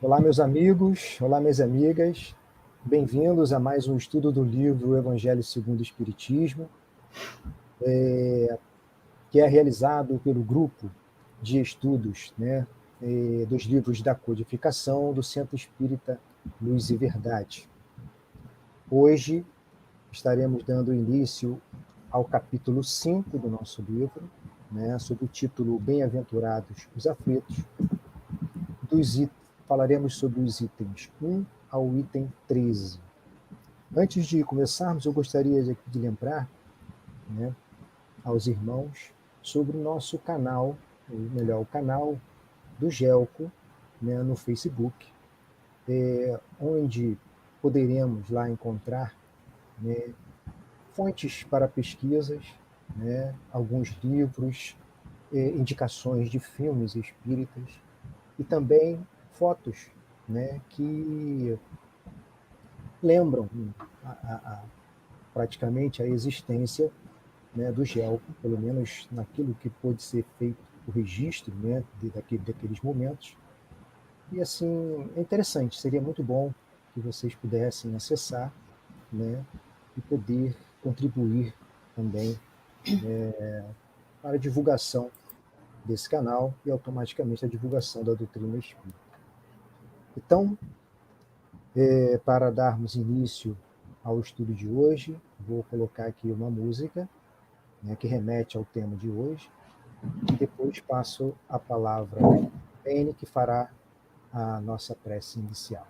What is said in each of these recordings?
Olá, meus amigos, olá, minhas amigas. Bem-vindos a mais um estudo do livro Evangelho segundo o Espiritismo, que é realizado pelo grupo de estudos, dos livros da codificação do Centro Espírita Luz e Verdade. Hoje estaremos dando início ao capítulo 5 do nosso livro, sob o título Bem-aventurados os aflitos. Falaremos sobre os itens 1 ao item 13. Antes de começarmos, eu gostaria de lembrar aos irmãos sobre o nosso canal, ou melhor, o canal do Gelco, no Facebook, onde poderemos lá encontrar fontes para pesquisas, alguns livros, indicações de filmes espíritas e também fotos que lembram praticamente a existência do Gelco, pelo menos naquilo que pôde ser feito o registro daqueles momentos. E assim, é interessante, seria muito bom que vocês pudessem acessar e poder contribuir também para a divulgação desse canal e automaticamente a divulgação da doutrina espírita. Então, para darmos início ao estudo de hoje, vou colocar aqui uma música que remete ao tema de hoje, e depois passo a palavra a Penny, que fará a nossa prece inicial.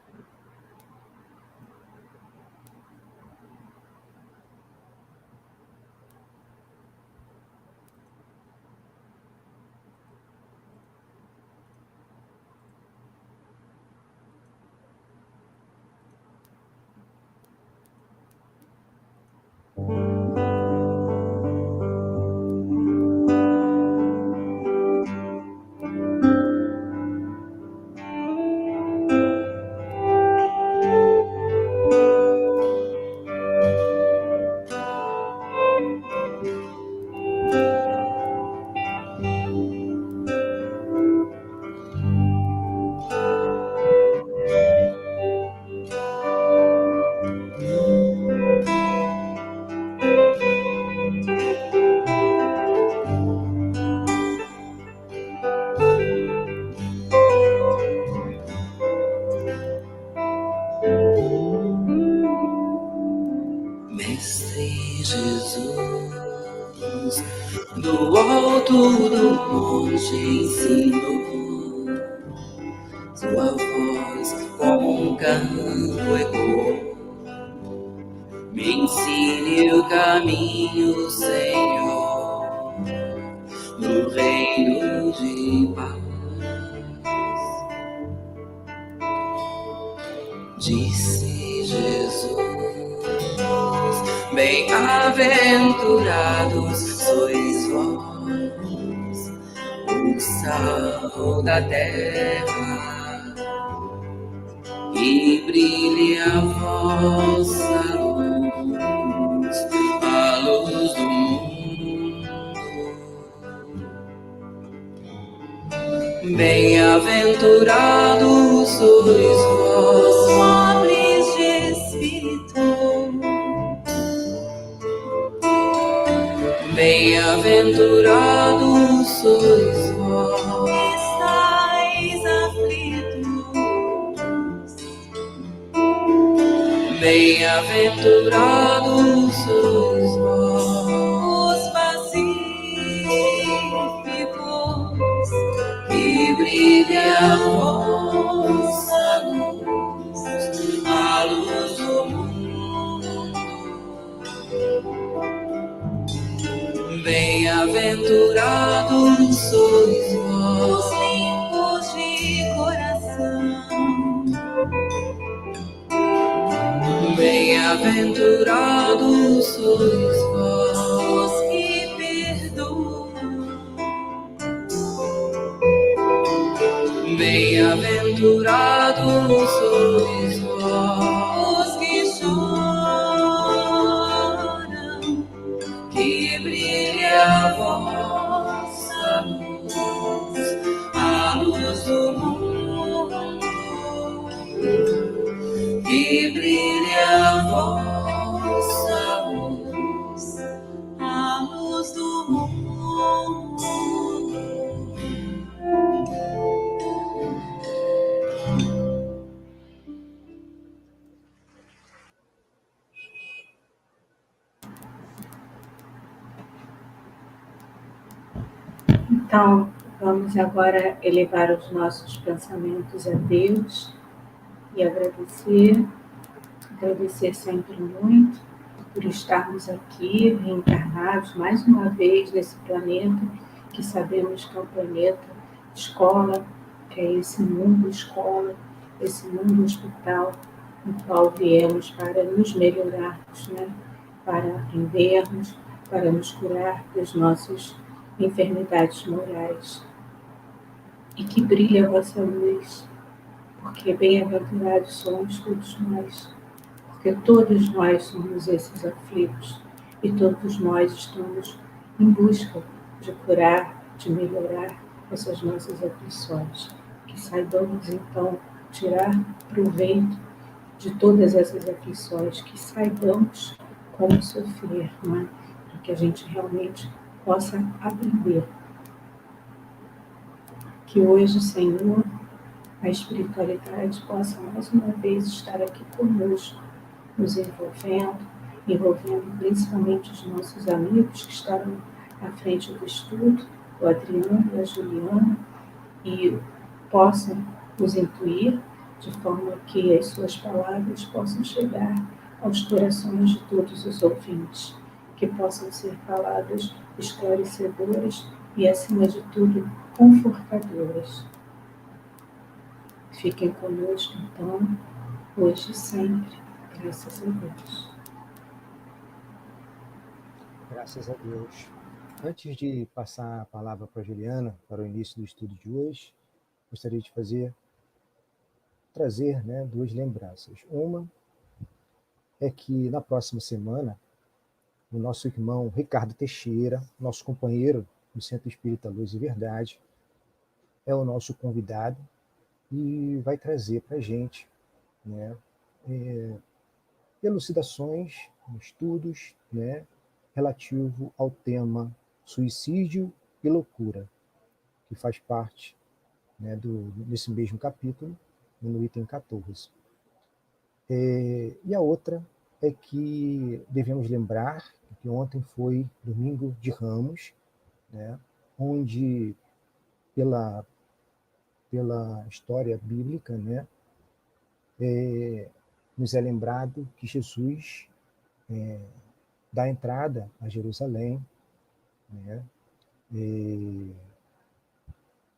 Mestre Jesus, do alto do monte ensinou, sua voz como um canto ecoou. Me ensine o caminho, Senhor, no reino de paz. Disse Jesus: bem-aventurados sois vós, o sal da terra, e brilhe a vossa luz, a luz do mundo. Bem-aventurados sois vós, pobres de espírito. Bem-aventurados sois vós, estáis aflitos. Bem-aventurados sois vós, os pacíficos, que brilhe a vossa luz, a luz do mundo. Bem-aventurados sois vós, os limpos de coração. Bem-aventurados sois vós, os que perdoam. Bem-aventurados sois vós, os que choram, que brilhe a vossa luz, a luz do mundo. Então, vamos agora elevar os nossos pensamentos a Deus e agradecer sempre muito por estarmos aqui reencarnados mais uma vez nesse planeta, que sabemos que é um planeta escola, que é esse mundo escola, esse mundo hospital, no qual viemos para nos melhorarmos, né? Para aprendermos, para nos curar das nossas enfermidades morais. E que brilhe a vossa luz, porque bem-aventurados somos todos nós, porque todos nós somos esses aflitos e todos nós estamos em busca de curar, de melhorar essas nossas aflições. Que saibamos, então, tirar proveito de todas essas aflições, que saibamos como sofrer, não é? Para que a gente realmente possa aprender. Que hoje, Senhor, a espiritualidade possa mais uma vez estar aqui conosco, nos envolvendo principalmente os nossos amigos que estavam à frente do estudo, o Adriano e a Juliana, e possam nos intuir de forma que as suas palavras possam chegar aos corações de todos os ouvintes, que possam ser palavras esclarecedoras e, acima de tudo, confortadoras. Fiquem conosco, então, hoje e sempre. Graças a Deus. Graças a Deus. Antes de passar a palavra para a Juliana, para o início do estudo de hoje, gostaria de trazer, né, duas lembranças. Uma é que na próxima semana, o nosso irmão Ricardo Teixeira, nosso companheiro do Centro Espírita Luz e Verdade, é o nosso convidado e vai trazer para a gente, né, elucidações, estudos, né, relativo ao tema suicídio e loucura, que faz parte, né, desse mesmo capítulo, no item 14. E a outra é que devemos lembrar que ontem foi Domingo de Ramos, né, onde, pela história bíblica, né, nos é lembrado que Jesus dá entrada a Jerusalém, né,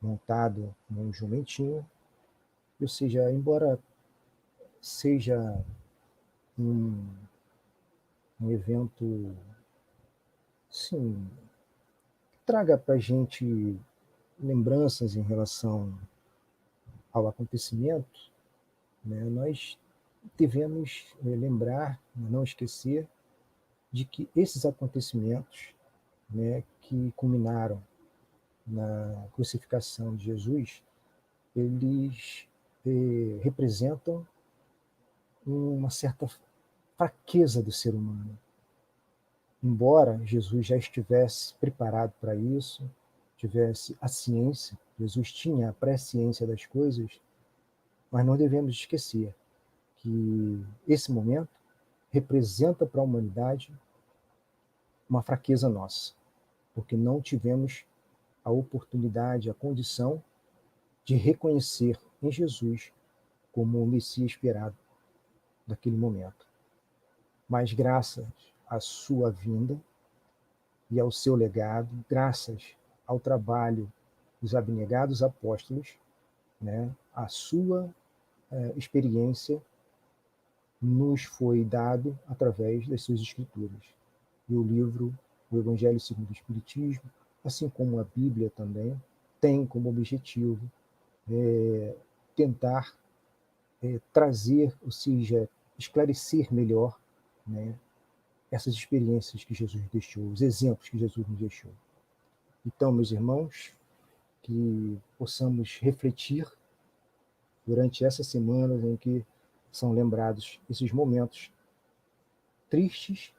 montado num jumentinho, ou seja, embora seja um evento, sim, que traga para a gente lembranças em relação ao acontecimento, né, nós devemos lembrar, não esquecer, de que esses acontecimentos, né, que culminaram na crucificação de Jesus, eles representam uma certa fraqueza do ser humano. Embora Jesus já estivesse preparado para isso, tivesse a ciência, Jesus tinha a presciência das coisas, mas não devemos esquecer que esse momento representa para a humanidade uma fraqueza nossa, porque não tivemos a oportunidade, a condição de reconhecer em Jesus como o Messias esperado daquele momento. Mas graças à sua vinda e ao seu legado, graças ao trabalho dos abnegados apóstolos, né, a sua experiência nos foi dado através das suas escrituras. E o livro, o Evangelho segundo o Espiritismo, assim como a Bíblia também, tem como objetivo tentar trazer, ou seja, esclarecer melhor, né, essas experiências que Jesus deixou, os exemplos que Jesus nos deixou. Então, meus irmãos, que possamos refletir durante essa semana em que são lembrados esses momentos tristes,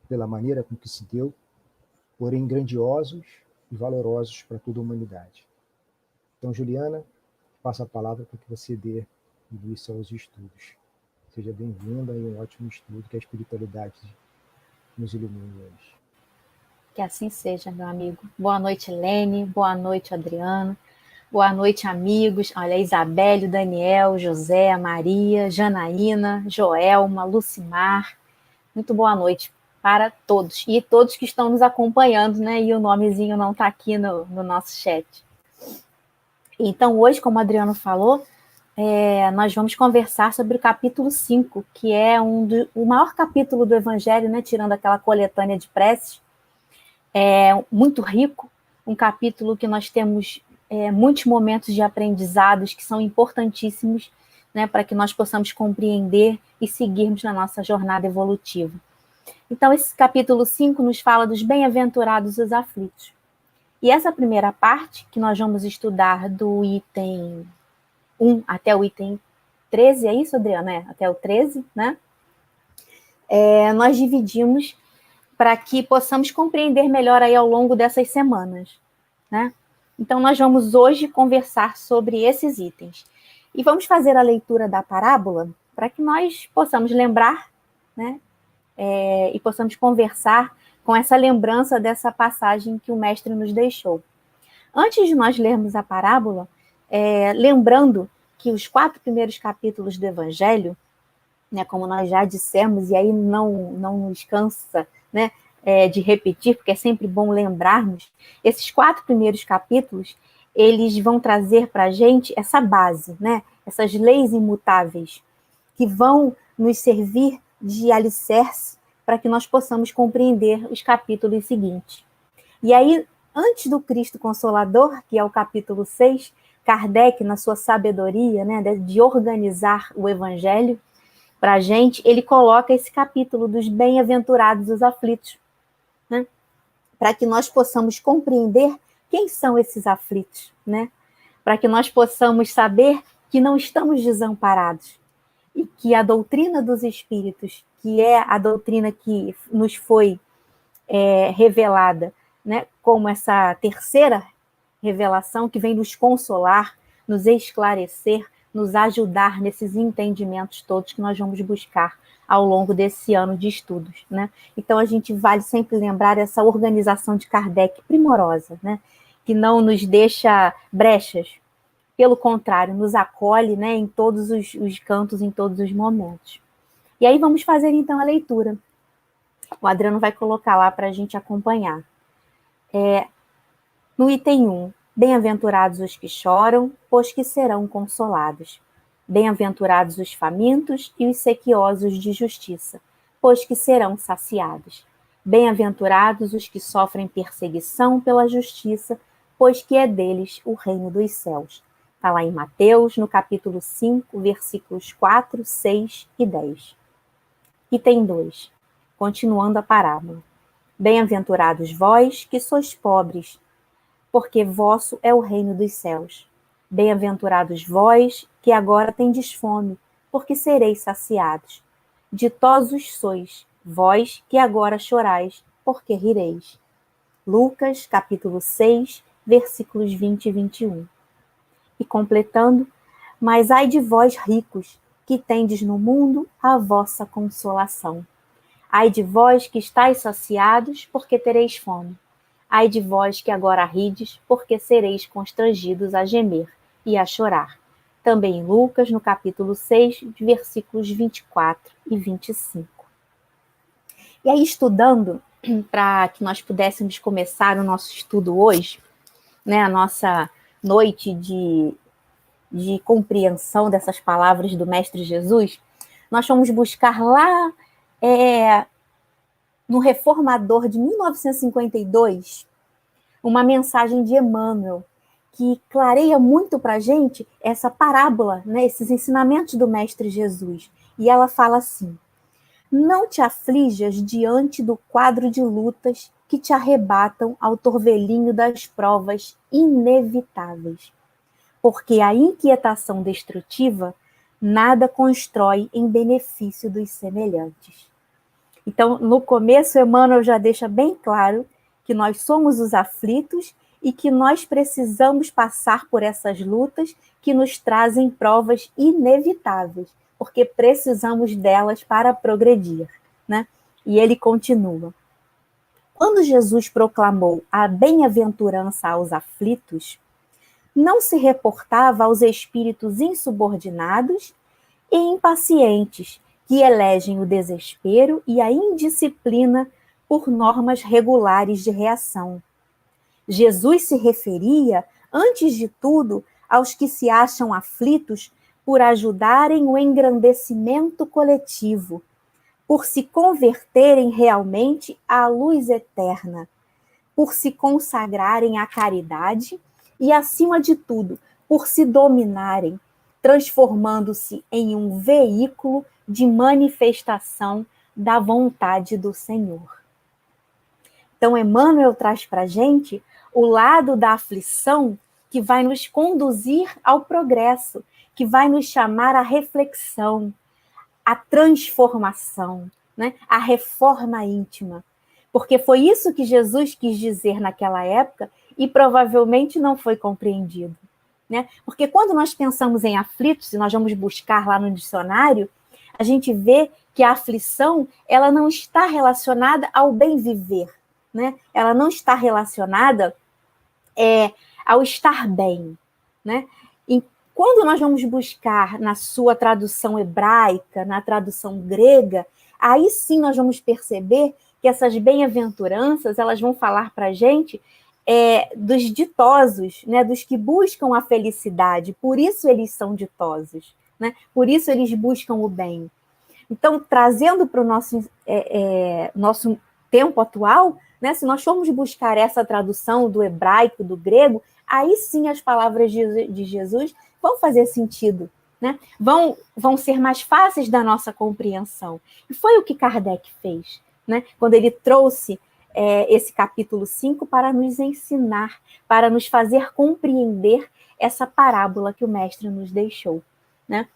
pela maneira com que se deu, porém grandiosos e valorosos para toda a humanidade. Então, Juliana, passo a palavra para que você dê início aos estudos. Seja bem-vinda e um ótimo estudo, que a espiritualidade nos ilumine hoje. Que assim seja, meu amigo. Boa noite, Lene. Boa noite, Adriano. Boa noite, amigos. Olha, Isabelle, Daniel, José, Maria, Janaína, Joelma, Lucimar. Muito boa noite para todos. E todos que estão nos acompanhando, né? E o nomezinho não está aqui no nosso chat. Então, hoje, como o Adriano falou, nós vamos conversar sobre o capítulo 5, que é o maior capítulo do Evangelho, né? Tirando aquela coletânea de preces. É muito rico, um capítulo que nós temos muitos momentos de aprendizados que são importantíssimos, né, para que nós possamos compreender e seguirmos na nossa jornada evolutiva. Então, esse capítulo 5 nos fala dos bem-aventurados os aflitos. E essa primeira parte, que nós vamos estudar do item 1 até o item 13, é isso, Adriana? Até o 13, né? Nós dividimos para que possamos compreender melhor aí ao longo dessas semanas, né? Então, nós vamos hoje conversar sobre esses itens. E vamos fazer a leitura da parábola para que nós possamos lembrar, né? E possamos conversar com essa lembrança dessa passagem que o mestre nos deixou. Antes de nós lermos a parábola, lembrando que os 4 primeiros capítulos do Evangelho, né, como nós já dissemos, e aí não nos cansa, né, de repetir, porque é sempre bom lembrarmos, esses 4 primeiros capítulos, eles vão trazer para a gente essa base, né, essas leis imutáveis, que vão nos servir de alicerce para que nós possamos compreender os capítulos seguintes. E aí, antes do Cristo Consolador, que é o capítulo 6, Kardec, na sua sabedoria, né, de organizar o Evangelho, para a gente, ele coloca esse capítulo dos bem-aventurados os aflitos, né? Para que nós possamos compreender quem são esses aflitos, né? Para que nós possamos saber que não estamos desamparados e que a doutrina dos espíritos, que é a doutrina que nos foi revelada, né? Como essa terceira revelação que vem nos consolar, nos esclarecer, nos ajudar nesses entendimentos todos que nós vamos buscar ao longo desse ano de estudos, né? Então, a gente vale sempre lembrar essa organização de Kardec primorosa, né? Que não nos deixa brechas, pelo contrário, nos acolhe, né, em todos os cantos, em todos os momentos. E aí vamos fazer, então, a leitura. O Adriano vai colocar lá para a gente acompanhar. No item 1, bem-aventurados os que choram, pois que serão consolados. Bem-aventurados os famintos e os sequiosos de justiça, pois que serão saciados. Bem-aventurados os que sofrem perseguição pela justiça, pois que é deles o reino dos céus. Está lá em Mateus, no capítulo 5, versículos 4, 6 e 10. Item 2, continuando a parábola. Bem-aventurados vós que sois pobres, porque vosso é o reino dos céus. Bem-aventurados vós, que agora tendes fome, porque sereis saciados. Ditosos sois, vós que agora chorais, porque rireis. Lucas, capítulo 6, versículos 20 e 21. E completando, mas ai de vós ricos, que tendes no mundo a vossa consolação. Ai de vós que estáis saciados, porque tereis fome. Ai de vós que agora rides, porque sereis constrangidos a gemer e a chorar. Também em Lucas, no capítulo 6, versículos 24 e 25. E aí, estudando, para que nós pudéssemos começar o nosso estudo hoje, né, a nossa noite de compreensão dessas palavras do Mestre Jesus, nós fomos buscar lá no Reformador de 1952, uma mensagem de Emmanuel, que clareia muito para a gente essa parábola, né, esses ensinamentos do Mestre Jesus. E ela fala assim: não te aflijas diante do quadro de lutas que te arrebatam ao torvelinho das provas inevitáveis, porque a inquietação destrutiva nada constrói em benefício dos semelhantes. Então, no começo, Emmanuel já deixa bem claro que nós somos os aflitos e que nós precisamos passar por essas lutas que nos trazem provas inevitáveis, porque precisamos delas para progredir, né? E ele continua: quando Jesus proclamou a bem-aventurança aos aflitos, não se reportava aos espíritos insubordinados e impacientes, que elegem o desespero e a indisciplina por normas regulares de reação. Jesus se referia, antes de tudo, aos que se acham aflitos por ajudarem o engrandecimento coletivo, por se converterem realmente à luz eterna, por se consagrarem à caridade e, acima de tudo, por se dominarem, transformando-se em um veículo de manifestação da vontade do Senhor. Então, Emmanuel traz para a gente o lado da aflição que vai nos conduzir ao progresso, que vai nos chamar à reflexão, à transformação, né? À reforma íntima. Porque foi isso que Jesus quis dizer naquela época e provavelmente não foi compreendido, né? Porque quando nós pensamos em aflitos, e nós vamos buscar lá no dicionário, a gente vê que a aflição ela não está relacionada ao bem viver, né? Ela não está relacionada ao estar bem, né? E quando nós vamos buscar na sua tradução hebraica, na tradução grega, aí sim nós vamos perceber que essas bem-aventuranças elas vão falar para a gente dos ditosos, né? Dos que buscam a felicidade, por isso eles são ditosos, né? Por isso eles buscam o bem. Então, trazendo para o nosso tempo atual, né? Se nós formos buscar essa tradução do hebraico, do grego, aí sim as palavras de Jesus vão fazer sentido, né? Vão ser mais fáceis da nossa compreensão. E foi o que Kardec fez, né? Quando ele trouxe esse capítulo 5 para nos ensinar, para nos fazer compreender essa parábola que o mestre nos deixou, né?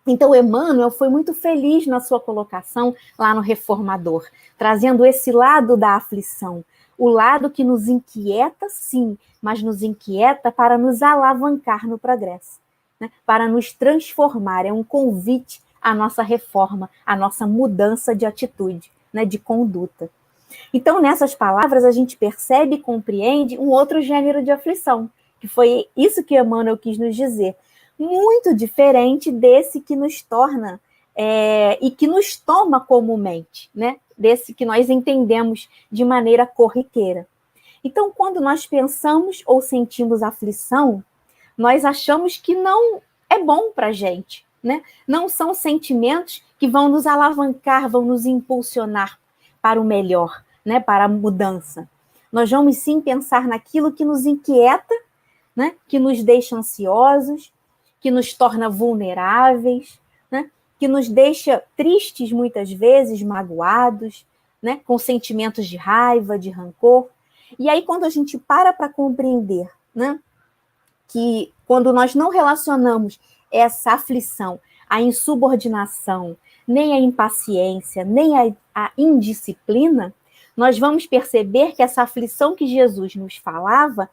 Então, Emmanuel foi muito feliz na sua colocação lá no Reformador, trazendo esse lado da aflição, o lado que nos inquieta, sim, mas nos inquieta para nos alavancar no progresso, né? Para nos transformar, é um convite à nossa reforma, à nossa mudança de atitude, né? De conduta. Então, nessas palavras, a gente percebe e compreende um outro gênero de aflição, que foi isso que Emmanuel quis nos dizer, muito diferente desse que nos torna e que nos toma comumente, né? Desse que nós entendemos de maneira corriqueira. Então, quando nós pensamos ou sentimos aflição, nós achamos que não é bom para a gente, né? Não são sentimentos que vão nos alavancar, vão nos impulsionar para o melhor, né? Para a mudança. Nós vamos sim pensar naquilo que nos inquieta, né? Que nos deixa ansiosos, que nos torna vulneráveis, né? Que nos deixa tristes muitas vezes, magoados, né? Com sentimentos de raiva, de rancor. E aí, quando a gente para compreender, né? Que quando nós não relacionamos essa aflição à insubordinação, nem à impaciência, nem à indisciplina, nós vamos perceber que essa aflição que Jesus nos falava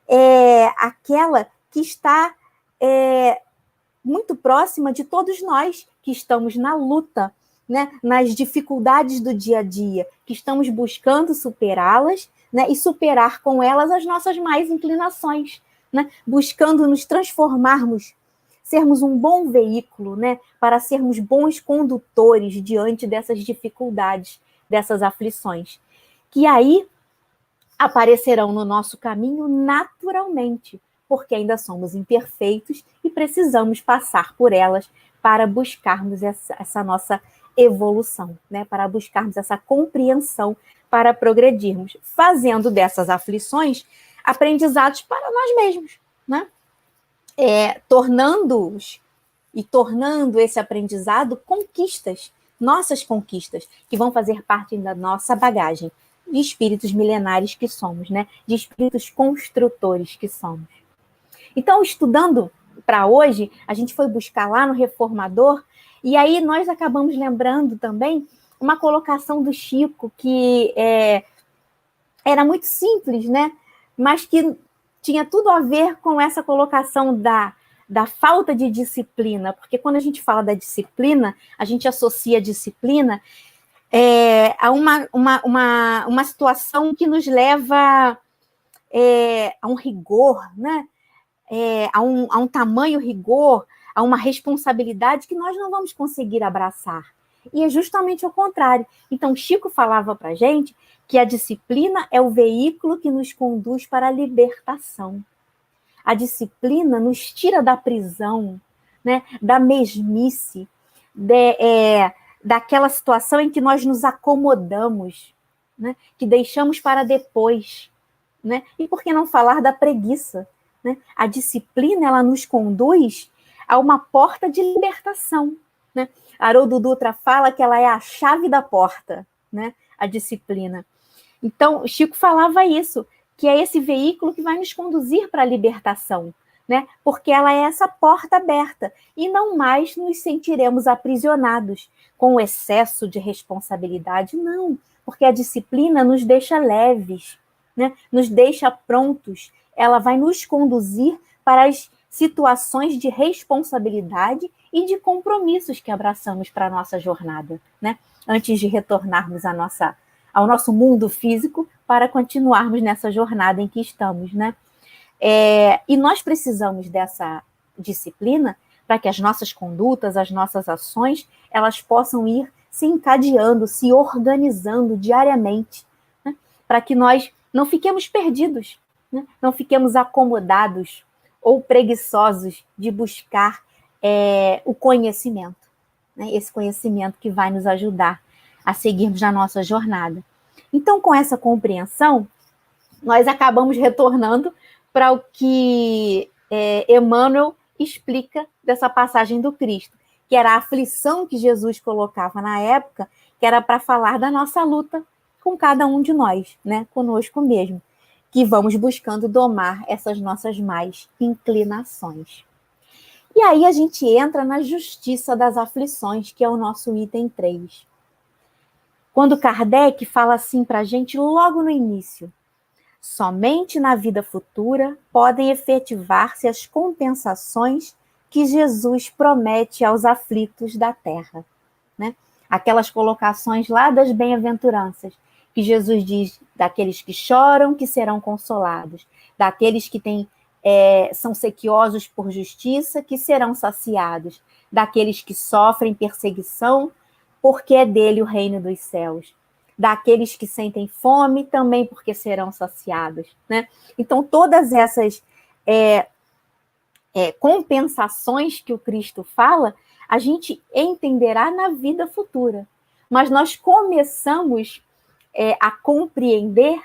é aquela que está muito próxima de todos nós que estamos na luta, né, nas dificuldades do dia a dia, que estamos buscando superá-las, né, e superar com elas as nossas más inclinações, né, buscando nos transformarmos, sermos um bom veículo, né, para sermos bons condutores diante dessas dificuldades, dessas aflições, que aí aparecerão no nosso caminho naturalmente, porque ainda somos imperfeitos e precisamos passar por elas para buscarmos essa nossa evolução, né? Para buscarmos essa compreensão, para progredirmos, fazendo dessas aflições aprendizados para nós mesmos, né? Tornando-os e tornando esse aprendizado conquistas, nossas conquistas, que vão fazer parte da nossa bagagem de espíritos milenares que somos, né? De espíritos construtores que somos. Então, estudando para hoje, a gente foi buscar lá no Reformador, e aí nós acabamos lembrando também uma colocação do Chico, que era muito simples, né? Mas que tinha tudo a ver com essa colocação da falta de disciplina, porque quando a gente fala da disciplina, a gente associa a disciplina a uma situação que nos leva a um rigor, né? A um tamanho rigor, a uma responsabilidade que nós não vamos conseguir abraçar. E é justamente o contrário. Então, Chico falava para a gente que a disciplina é o veículo que nos conduz para a libertação. A disciplina nos tira da prisão, né, da mesmice, daquela situação em que nós nos acomodamos, né, que deixamos para depois. Né? E por que não falar da preguiça? Né? A disciplina, ela nos conduz a uma porta de libertação. Né? Haroldo Dutra fala que ela é a chave da porta, né? A disciplina. Então, Chico falava isso, que é esse veículo que vai nos conduzir para a libertação, né? Porque ela é essa porta aberta e não mais nos sentiremos aprisionados com o excesso de responsabilidade, não, porque a disciplina nos deixa leves, né? Nos deixa prontos, ela vai nos conduzir para as situações de responsabilidade e de compromissos que abraçamos para a nossa jornada, né? Antes de retornarmos ao nosso mundo físico para continuarmos nessa jornada em que estamos, né? E nós precisamos dessa disciplina para que as nossas condutas, as nossas ações, elas possam ir se encadeando, se organizando diariamente, né? Para que nós não fiquemos perdidos, né? Não fiquemos acomodados ou preguiçosos de buscar o conhecimento, né? Esse conhecimento que vai nos ajudar a seguirmos na nossa jornada. Então, com essa compreensão, nós acabamos retornando para o que Emmanuel explica dessa passagem do Cristo, que era a aflição que Jesus colocava na época, que era para falar da nossa luta com cada um de nós, né? Conosco mesmo, que vamos buscando domar essas nossas más inclinações. E aí a gente entra na justiça das aflições, que é o nosso item 3. Quando Kardec fala assim para a gente logo no início, somente na vida futura podem efetivar-se as compensações que Jesus promete aos aflitos da terra, né? Aquelas colocações lá das bem-aventuranças, que Jesus diz daqueles que choram, que serão consolados, daqueles que são sequiosos por justiça, que serão saciados, daqueles que sofrem perseguição, porque é dele o reino dos céus, daqueles que sentem fome, também porque serão saciados, né? Então, todas essas compensações que o Cristo fala, a gente entenderá na vida futura, mas nós começamos a compreender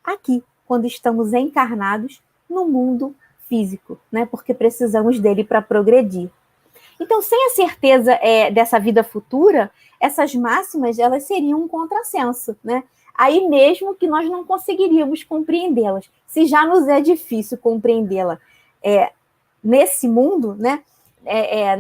aqui, quando estamos encarnados no mundo físico, né? Porque precisamos dele para progredir. Então, sem a certeza dessa vida futura, essas máximas, elas seriam um contrassenso, né? Aí mesmo que nós não conseguiríamos compreendê-las. Se já nos é difícil compreendê-la nesse mundo, né?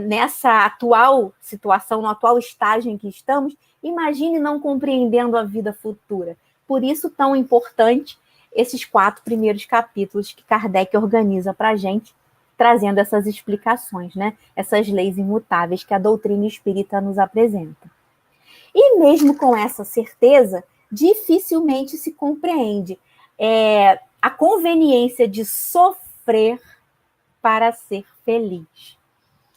Nessa atual situação, no atual estágio em que estamos, imagine não compreendendo a vida futura. Por isso, tão importante esses 4 primeiros capítulos que Kardec organiza para a gente, trazendo essas explicações, né? Essas leis imutáveis que a doutrina espírita nos apresenta. E mesmo com essa certeza, dificilmente se compreende a conveniência de sofrer para ser feliz.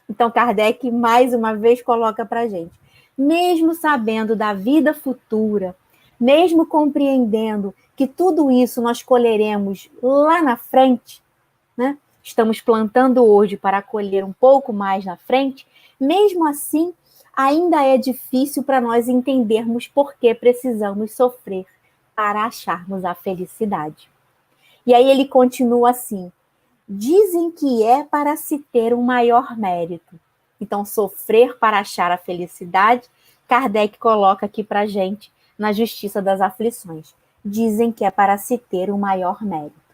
Então, Kardec, mais uma vez, coloca para a gente, mesmo sabendo da vida futura, mesmo compreendendo que tudo isso nós colheremos lá na frente, né? Estamos plantando hoje para colher um pouco mais na frente, mesmo assim, ainda é difícil para nós entendermos por que precisamos sofrer para acharmos a felicidade. E aí ele continua assim, dizem que é para se ter um maior mérito. Então, sofrer para achar a felicidade, Kardec coloca aqui para a gente na justiça das aflições. Dizem que é para se ter um maior mérito.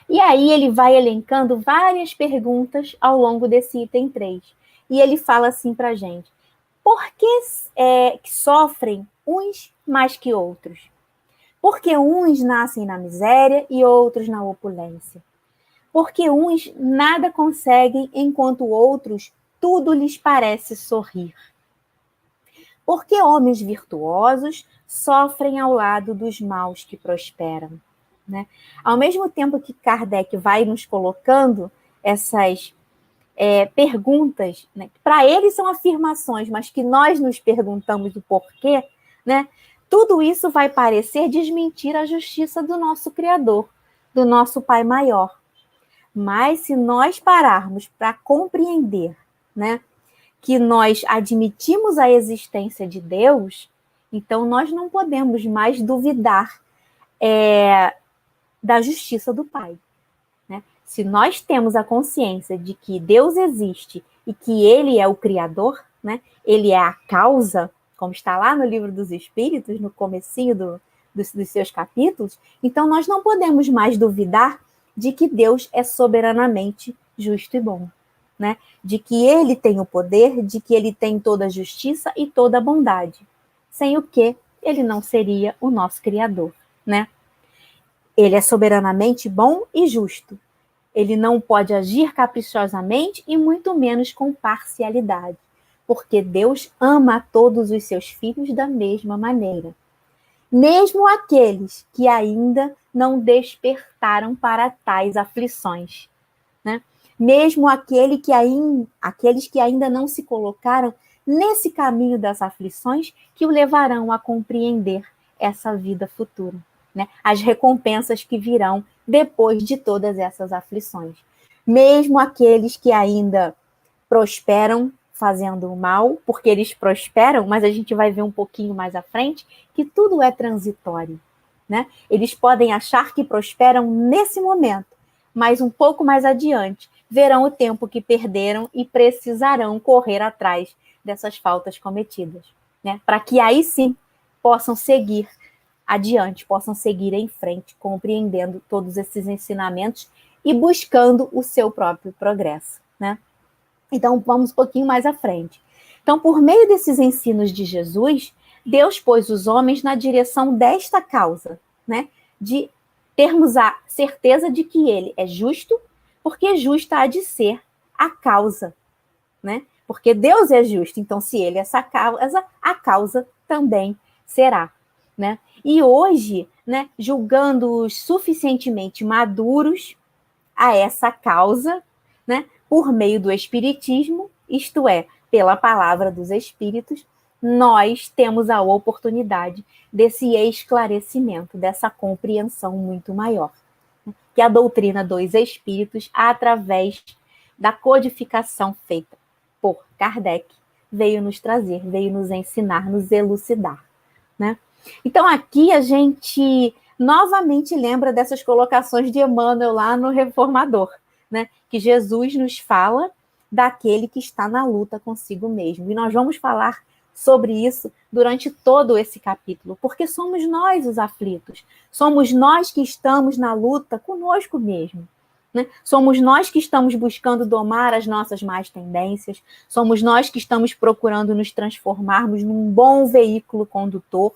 E aí ele vai elencando várias perguntas ao longo desse item 3. E ele fala assim para a gente, por que sofrem uns mais que outros? Porque uns nascem na miséria e outros na opulência. Porque uns nada conseguem, enquanto outros tudo lhes parece sorrir. Porque homens virtuosos sofrem ao lado dos maus que prosperam, né? Ao mesmo tempo que Kardec vai nos colocando essas perguntas, né? Para ele são afirmações, mas que nós nos perguntamos o porquê, né? Tudo isso vai parecer desmentir a justiça do nosso Criador, do nosso Pai maior. Mas se nós pararmos para compreender, né, que nós admitimos a existência de Deus, então nós não podemos mais duvidar da justiça do Pai. Né? Se nós temos a consciência de que Deus existe e que Ele é o Criador, né? Ele é a causa, como está lá no Livro dos Espíritos, no comecinho dos seus capítulos, então nós não podemos mais duvidar de que Deus é soberanamente justo e bom, né? De que Ele tem o poder, de que Ele tem toda a justiça e toda a bondade, sem o que Ele não seria o nosso Criador, né? Ele é soberanamente bom e justo. Ele não pode agir caprichosamente e muito menos com parcialidade, porque Deus ama a todos os seus filhos da mesma maneira. Mesmo aqueles que ainda não despertaram para tais aflições, né? Mesmo aqueles que ainda não se colocaram nesse caminho das aflições que o levarão a compreender essa vida futura, né? As recompensas que virão depois de todas essas aflições. Mesmo aqueles que ainda prosperam fazendo o mal, porque eles prosperam, mas a gente vai ver um pouquinho mais à frente que tudo é transitório, né? Eles podem achar que prosperam nesse momento, mas um pouco mais adiante verão o tempo que perderam e precisarão correr atrás dessas faltas cometidas, né? Para que aí sim possam seguir adiante, possam seguir em frente, compreendendo todos esses ensinamentos e buscando o seu próprio progresso, né? Então, vamos um pouquinho mais à frente. Então, por meio desses ensinos de Jesus, Deus pôs os homens na direção desta causa, né? De termos a certeza de que Ele é justo, porque justa há de ser a causa, né? Porque Deus é justo, então se Ele é essa causa, a causa também será, né? E hoje, né, julgando-os suficientemente maduros a essa causa, né, por meio do Espiritismo, isto é, pela palavra dos Espíritos, nós temos a oportunidade desse esclarecimento, dessa compreensão muito maior, né, que a doutrina dos Espíritos, através da codificação feita por Kardec, veio nos trazer, veio nos ensinar, nos elucidar, né? Então, aqui a gente novamente lembra dessas colocações de Emmanuel lá no Reformador, né? Que Jesus nos fala daquele que está na luta consigo mesmo. E nós vamos falar sobre isso durante todo esse capítulo, porque somos nós os aflitos, somos nós que estamos na luta conosco mesmo, né? Somos nós que estamos buscando domar as nossas más tendências, somos nós que estamos procurando nos transformarmos num bom veículo condutor,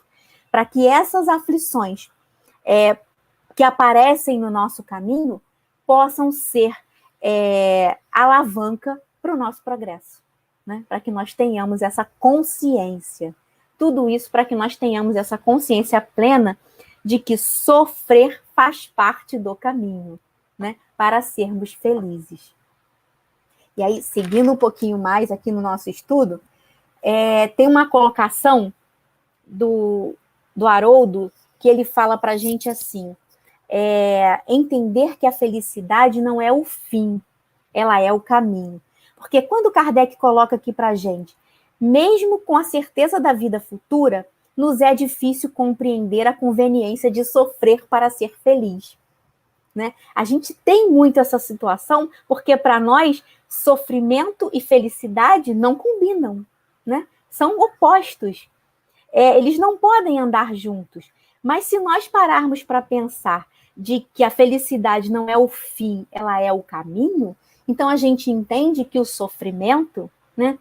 para que essas aflições que aparecem no nosso caminho possam ser alavanca para o nosso progresso, né? Para que nós tenhamos essa consciência. Tudo isso para que nós tenhamos essa consciência plena de que sofrer faz parte do caminho, né? Para sermos felizes. E aí, seguindo um pouquinho mais aqui no nosso estudo, tem uma colocação do Haroldo, que ele fala para a gente assim, entender que a felicidade não é o fim, ela é o caminho. Porque quando Kardec coloca aqui para a gente, mesmo com a certeza da vida futura, nos é difícil compreender a conveniência de sofrer para ser feliz, né? A gente tem muito essa situação, porque para nós, sofrimento e felicidade não combinam, né? São opostos. Eles não podem andar juntos. Mas se nós pararmos para pensar de que a felicidade não é o fim, ela é o caminho, então a gente entende que o sofrimento, né,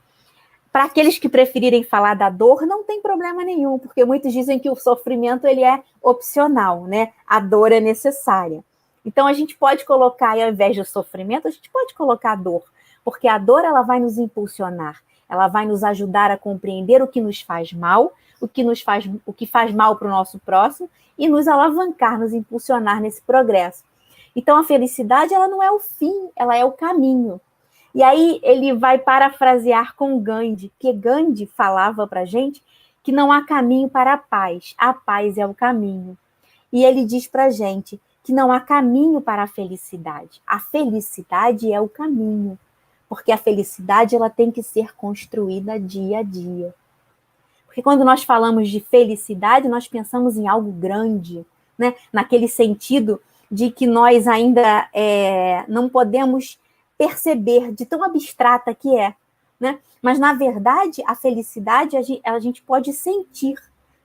para aqueles que preferirem falar da dor, não tem problema nenhum, porque muitos dizem que o sofrimento ele é opcional, né? A dor é necessária. Então a gente pode colocar, ao invés do sofrimento, a gente pode colocar a dor, porque a dor ela vai nos impulsionar, Ela vai nos ajudar a compreender o que nos faz mal, o que faz mal para o nosso próximo e nos alavancar, nos impulsionar nesse progresso. Então, a felicidade, ela não é o fim, ela é o caminho. E aí ele vai parafrasear com Gandhi, que Gandhi falava para a gente que não há caminho para a paz é o caminho. E ele diz para a gente que não há caminho para a felicidade é o caminho, porque a felicidade ela tem que ser construída dia a dia. Porque quando nós falamos de felicidade, nós pensamos em algo grande, né? Naquele sentido de que nós ainda não podemos perceber de tão abstrata que é, né? Mas, na verdade, a felicidade a gente pode sentir,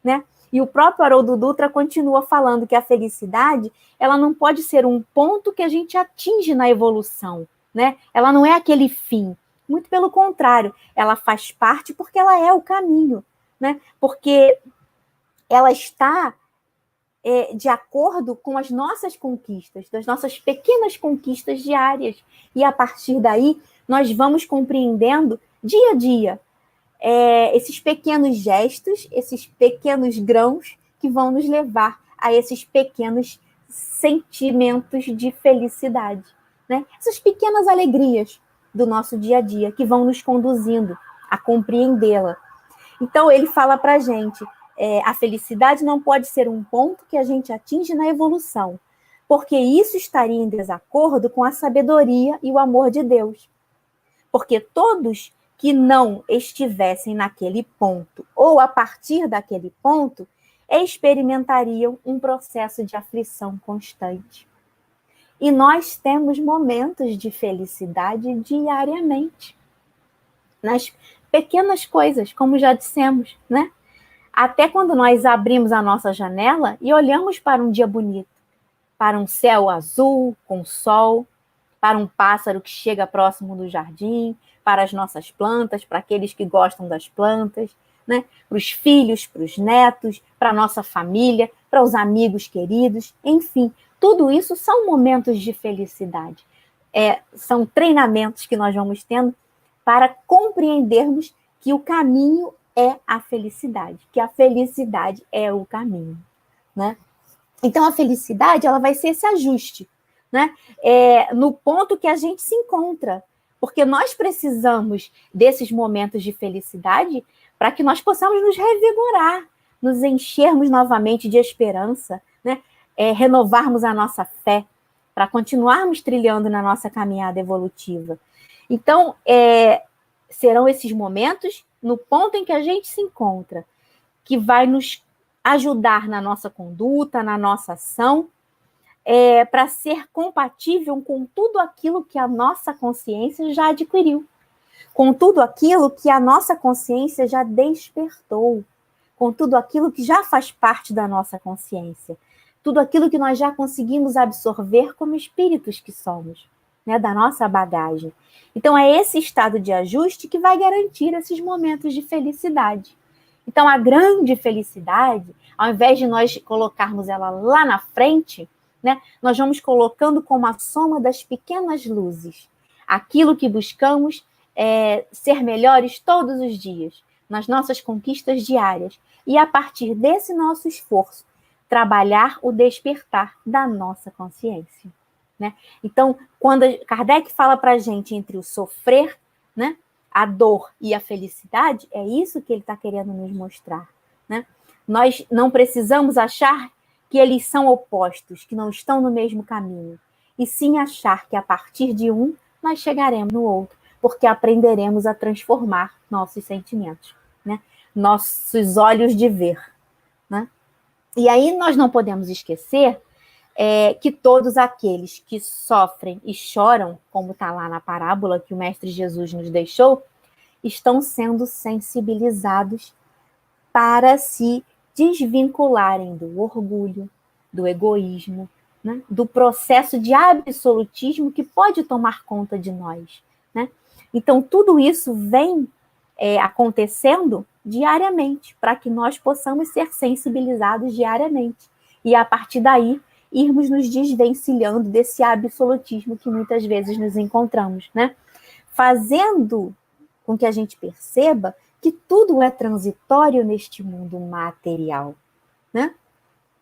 né? E o próprio Haroldo Dutra continua falando que a felicidade ela não pode ser um ponto que a gente atinge na evolução, né? Ela não é aquele fim. Muito pelo contrário, ela faz parte porque ela é o caminho, né? Porque ela está de acordo com as nossas conquistas, das nossas pequenas conquistas diárias. E a partir daí, nós vamos compreendendo dia a dia esses pequenos gestos, esses pequenos grãos que vão nos levar a esses pequenos sentimentos de felicidade, né? Essas pequenas alegrias do nosso dia a dia que vão nos conduzindo a compreendê-la. Então, ele fala para a gente, a felicidade não pode ser um ponto que a gente atinge na evolução, porque isso estaria em desacordo com a sabedoria e o amor de Deus. Porque todos que não estivessem naquele ponto, ou a partir daquele ponto, experimentariam um processo de aflição constante. E nós temos momentos de felicidade diariamente, nas pequenas coisas, como já dissemos, né? Até quando nós abrimos a nossa janela e olhamos para um dia bonito, para um céu azul com sol, para um pássaro que chega próximo do jardim, para as nossas plantas, para aqueles que gostam das plantas, né? Para os filhos, para os netos, para a nossa família, para os amigos queridos, enfim, tudo isso são momentos de felicidade. São treinamentos que nós vamos tendo para compreendermos que o caminho é a felicidade, que a felicidade é o caminho, né? Então, a felicidade ela vai ser esse ajuste, né? No ponto que a gente se encontra, porque nós precisamos desses momentos de felicidade para que nós possamos nos revigorar, nos enchermos novamente de esperança, né? Renovarmos a nossa fé, para continuarmos trilhando na nossa caminhada evolutiva. Então, serão esses momentos, no ponto em que a gente se encontra, que vai nos ajudar na nossa conduta, na nossa ação, para ser compatível com tudo aquilo que a nossa consciência já adquiriu, com tudo aquilo que a nossa consciência já despertou, com tudo aquilo que já faz parte da nossa consciência, tudo aquilo que nós já conseguimos absorver como espíritos que somos, né, da nossa bagagem. Então, é esse estado de ajuste que vai garantir esses momentos de felicidade. Então, a grande felicidade, ao invés de nós colocarmos ela lá na frente, né, nós vamos colocando como a soma das pequenas luzes. Aquilo que buscamos é ser melhores todos os dias, nas nossas conquistas diárias. E, a partir desse nosso esforço, trabalhar o despertar da nossa consciência, né? Então, quando Kardec fala para a gente entre o sofrer, né, a dor e a felicidade, é isso que ele está querendo nos mostrar, né? Nós não precisamos achar que eles são opostos, que não estão no mesmo caminho, e sim achar que a partir de um, nós chegaremos no outro, porque aprenderemos a transformar nossos sentimentos, né? Nossos olhos de ver, né? E aí nós não podemos esquecer que todos aqueles que sofrem e choram, como está lá na parábola que o Mestre Jesus nos deixou, estão sendo sensibilizados para se desvincularem do orgulho, do egoísmo, né? Do processo de absolutismo que pode tomar conta de nós, né? Então, tudo isso vem acontecendo diariamente, para que nós possamos ser sensibilizados diariamente. E, a partir daí, irmos nos desvencilhando desse absolutismo que muitas vezes nos encontramos, né? Fazendo com que a gente perceba que tudo é transitório neste mundo material, né?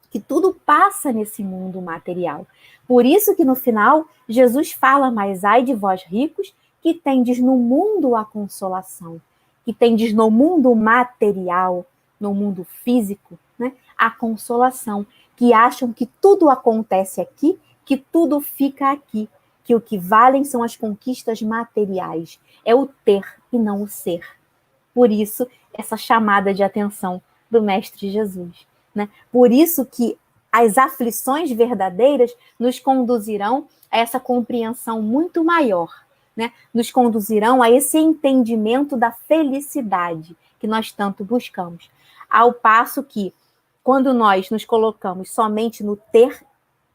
Que tudo passa nesse mundo material. Por isso que no final, Jesus fala, mas ai de vós ricos, que tendes no mundo a consolação, que tendes no mundo material, no mundo físico, né, a consolação, que acham que tudo acontece aqui, que tudo fica aqui, que o que valem são as conquistas materiais, é o ter e não o ser. Por isso, essa chamada de atenção do Mestre Jesus, né? Por isso que as aflições verdadeiras nos conduzirão a essa compreensão muito maior, né? Nos conduzirão a esse entendimento da felicidade que nós tanto buscamos. Ao passo que, quando nós nos colocamos somente no ter,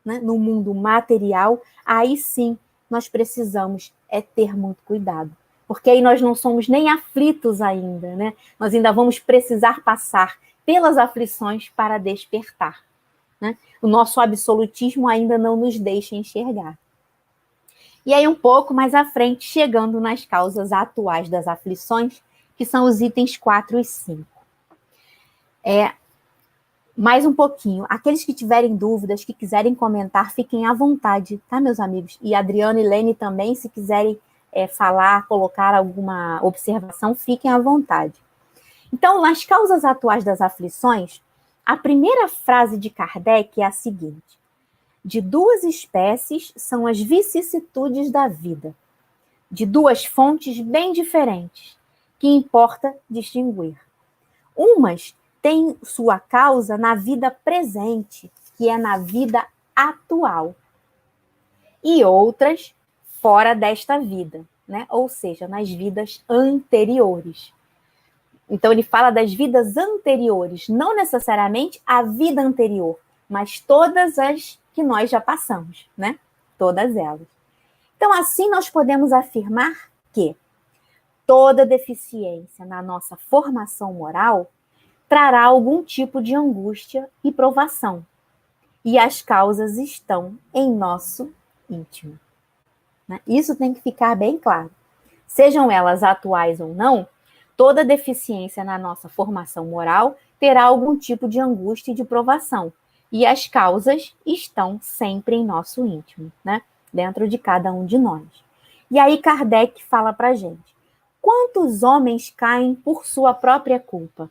né, no mundo material, aí sim nós precisamos ter muito cuidado. Porque aí nós não somos nem aflitos ainda, né? Nós ainda vamos precisar passar pelas aflições para despertar, né? O nosso absolutismo ainda não nos deixa enxergar. E aí, um pouco mais à frente, chegando nas causas atuais das aflições, que são os itens 4 e 5. Mais um pouquinho. Aqueles que tiverem dúvidas, que quiserem comentar, fiquem à vontade, tá, meus amigos? E Adriana e Lene também, se quiserem falar, colocar alguma observação, fiquem à vontade. Então, nas causas atuais das aflições, a primeira frase de Kardec é a seguinte: de duas espécies são as vicissitudes da vida, de duas fontes bem diferentes, que importa distinguir. Umas têm sua causa na vida presente, que é na vida atual, e outras fora desta vida, né? Ou seja, nas vidas anteriores. Então, ele fala das vidas anteriores, não necessariamente a vida anterior, mas todas as que nós já passamos, né? Todas elas. Então, assim, nós podemos afirmar que toda deficiência na nossa formação moral trará algum tipo de angústia e provação. E as causas estão em nosso íntimo, né? Isso tem que ficar bem claro. Sejam elas atuais ou não, toda deficiência na nossa formação moral terá algum tipo de angústia e de provação. E as causas estão sempre em nosso íntimo, né? Dentro de cada um de nós. E aí Kardec fala para a gente: quantos homens caem por sua própria culpa?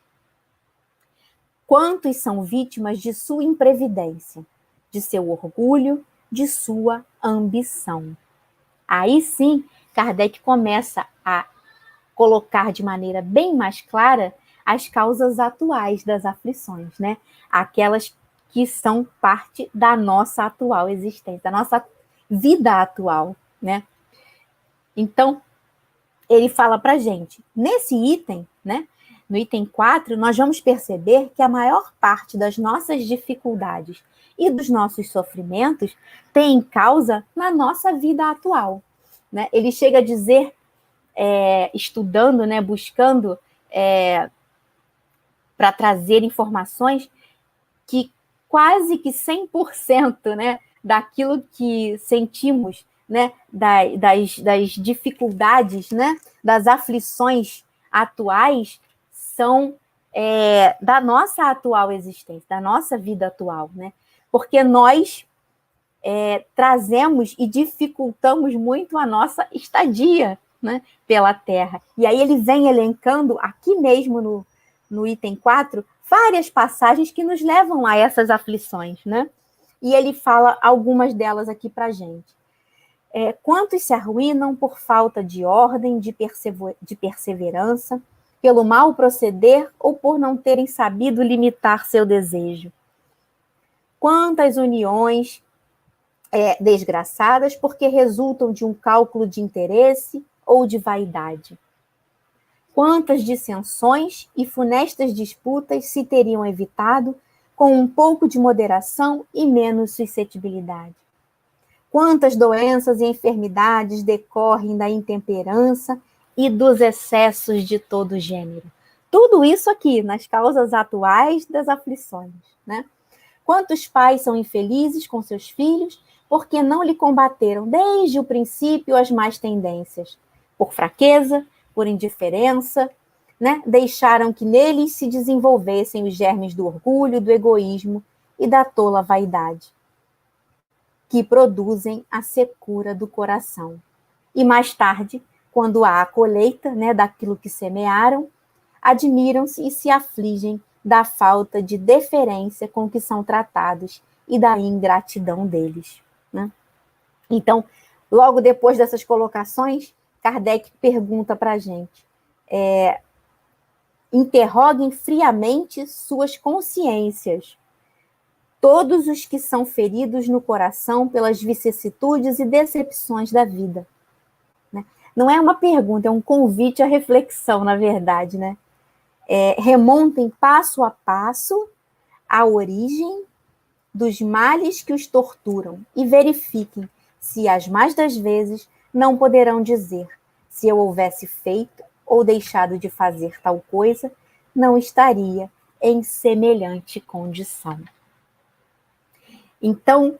Quantos são vítimas de sua imprevidência, de seu orgulho, de sua ambição? Aí sim, Kardec começa a colocar de maneira bem mais clara as causas atuais das aflições, né? Aquelas que são parte da nossa atual existência, da nossa vida atual, né? Então, ele fala para a gente, nesse item, né? No item 4, nós vamos perceber que a maior parte das nossas dificuldades e dos nossos sofrimentos tem causa na nossa vida atual, né? Ele chega a dizer, estudando, né, buscando para trazer informações, que quase que 100%, né, daquilo que sentimos, né, das dificuldades, né, das aflições atuais, são da nossa atual existência, da nossa vida atual, né? Porque nós trazemos e dificultamos muito a nossa estadia, né, pela Terra. E aí ele vem elencando aqui mesmo no item 4 várias passagens que nos levam a essas aflições, né? E ele fala algumas delas aqui para a gente. Quantos se arruinam por falta de ordem, de perseverança, pelo mau proceder ou por não terem sabido limitar seu desejo? Quantas uniões desgraçadas porque resultam de um cálculo de interesse ou de vaidade? Quantas dissensões e funestas disputas se teriam evitado com um pouco de moderação e menos suscetibilidade? Quantas doenças e enfermidades decorrem da intemperança e dos excessos de todo gênero? Tudo isso aqui, nas causas atuais das aflições, né? Quantos pais são infelizes com seus filhos porque não lhe combateram desde o princípio as más tendências, por fraqueza, por indiferença, né? Deixaram que neles se desenvolvessem os germes do orgulho, do egoísmo e da tola vaidade, que produzem a secura do coração. E mais tarde, quando há a colheita, né, daquilo que semearam, admiram-se e se afligem da falta de deferência com que são tratados e da ingratidão deles, né? Então, logo depois dessas colocações, Kardec pergunta para a gente, interroguem friamente suas consciências, todos os que são feridos no coração pelas vicissitudes e decepções da vida. Né? Não é uma pergunta, é um convite à reflexão, na verdade, né? Remontem passo a passo a origem dos males que os torturam e verifiquem se, as mais das vezes, não poderão dizer: se eu houvesse feito ou deixado de fazer tal coisa, não estaria em semelhante condição. Então,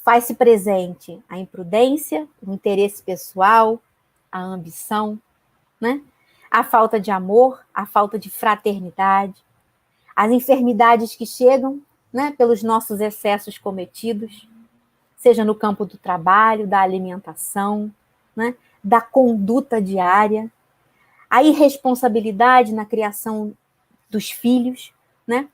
faz-se presente a imprudência, o interesse pessoal, a ambição, né? A falta de amor, a falta de fraternidade, as enfermidades que chegam, né, pelos nossos excessos cometidos, seja no campo do trabalho, da alimentação, né, da conduta diária, a irresponsabilidade na criação dos filhos, né,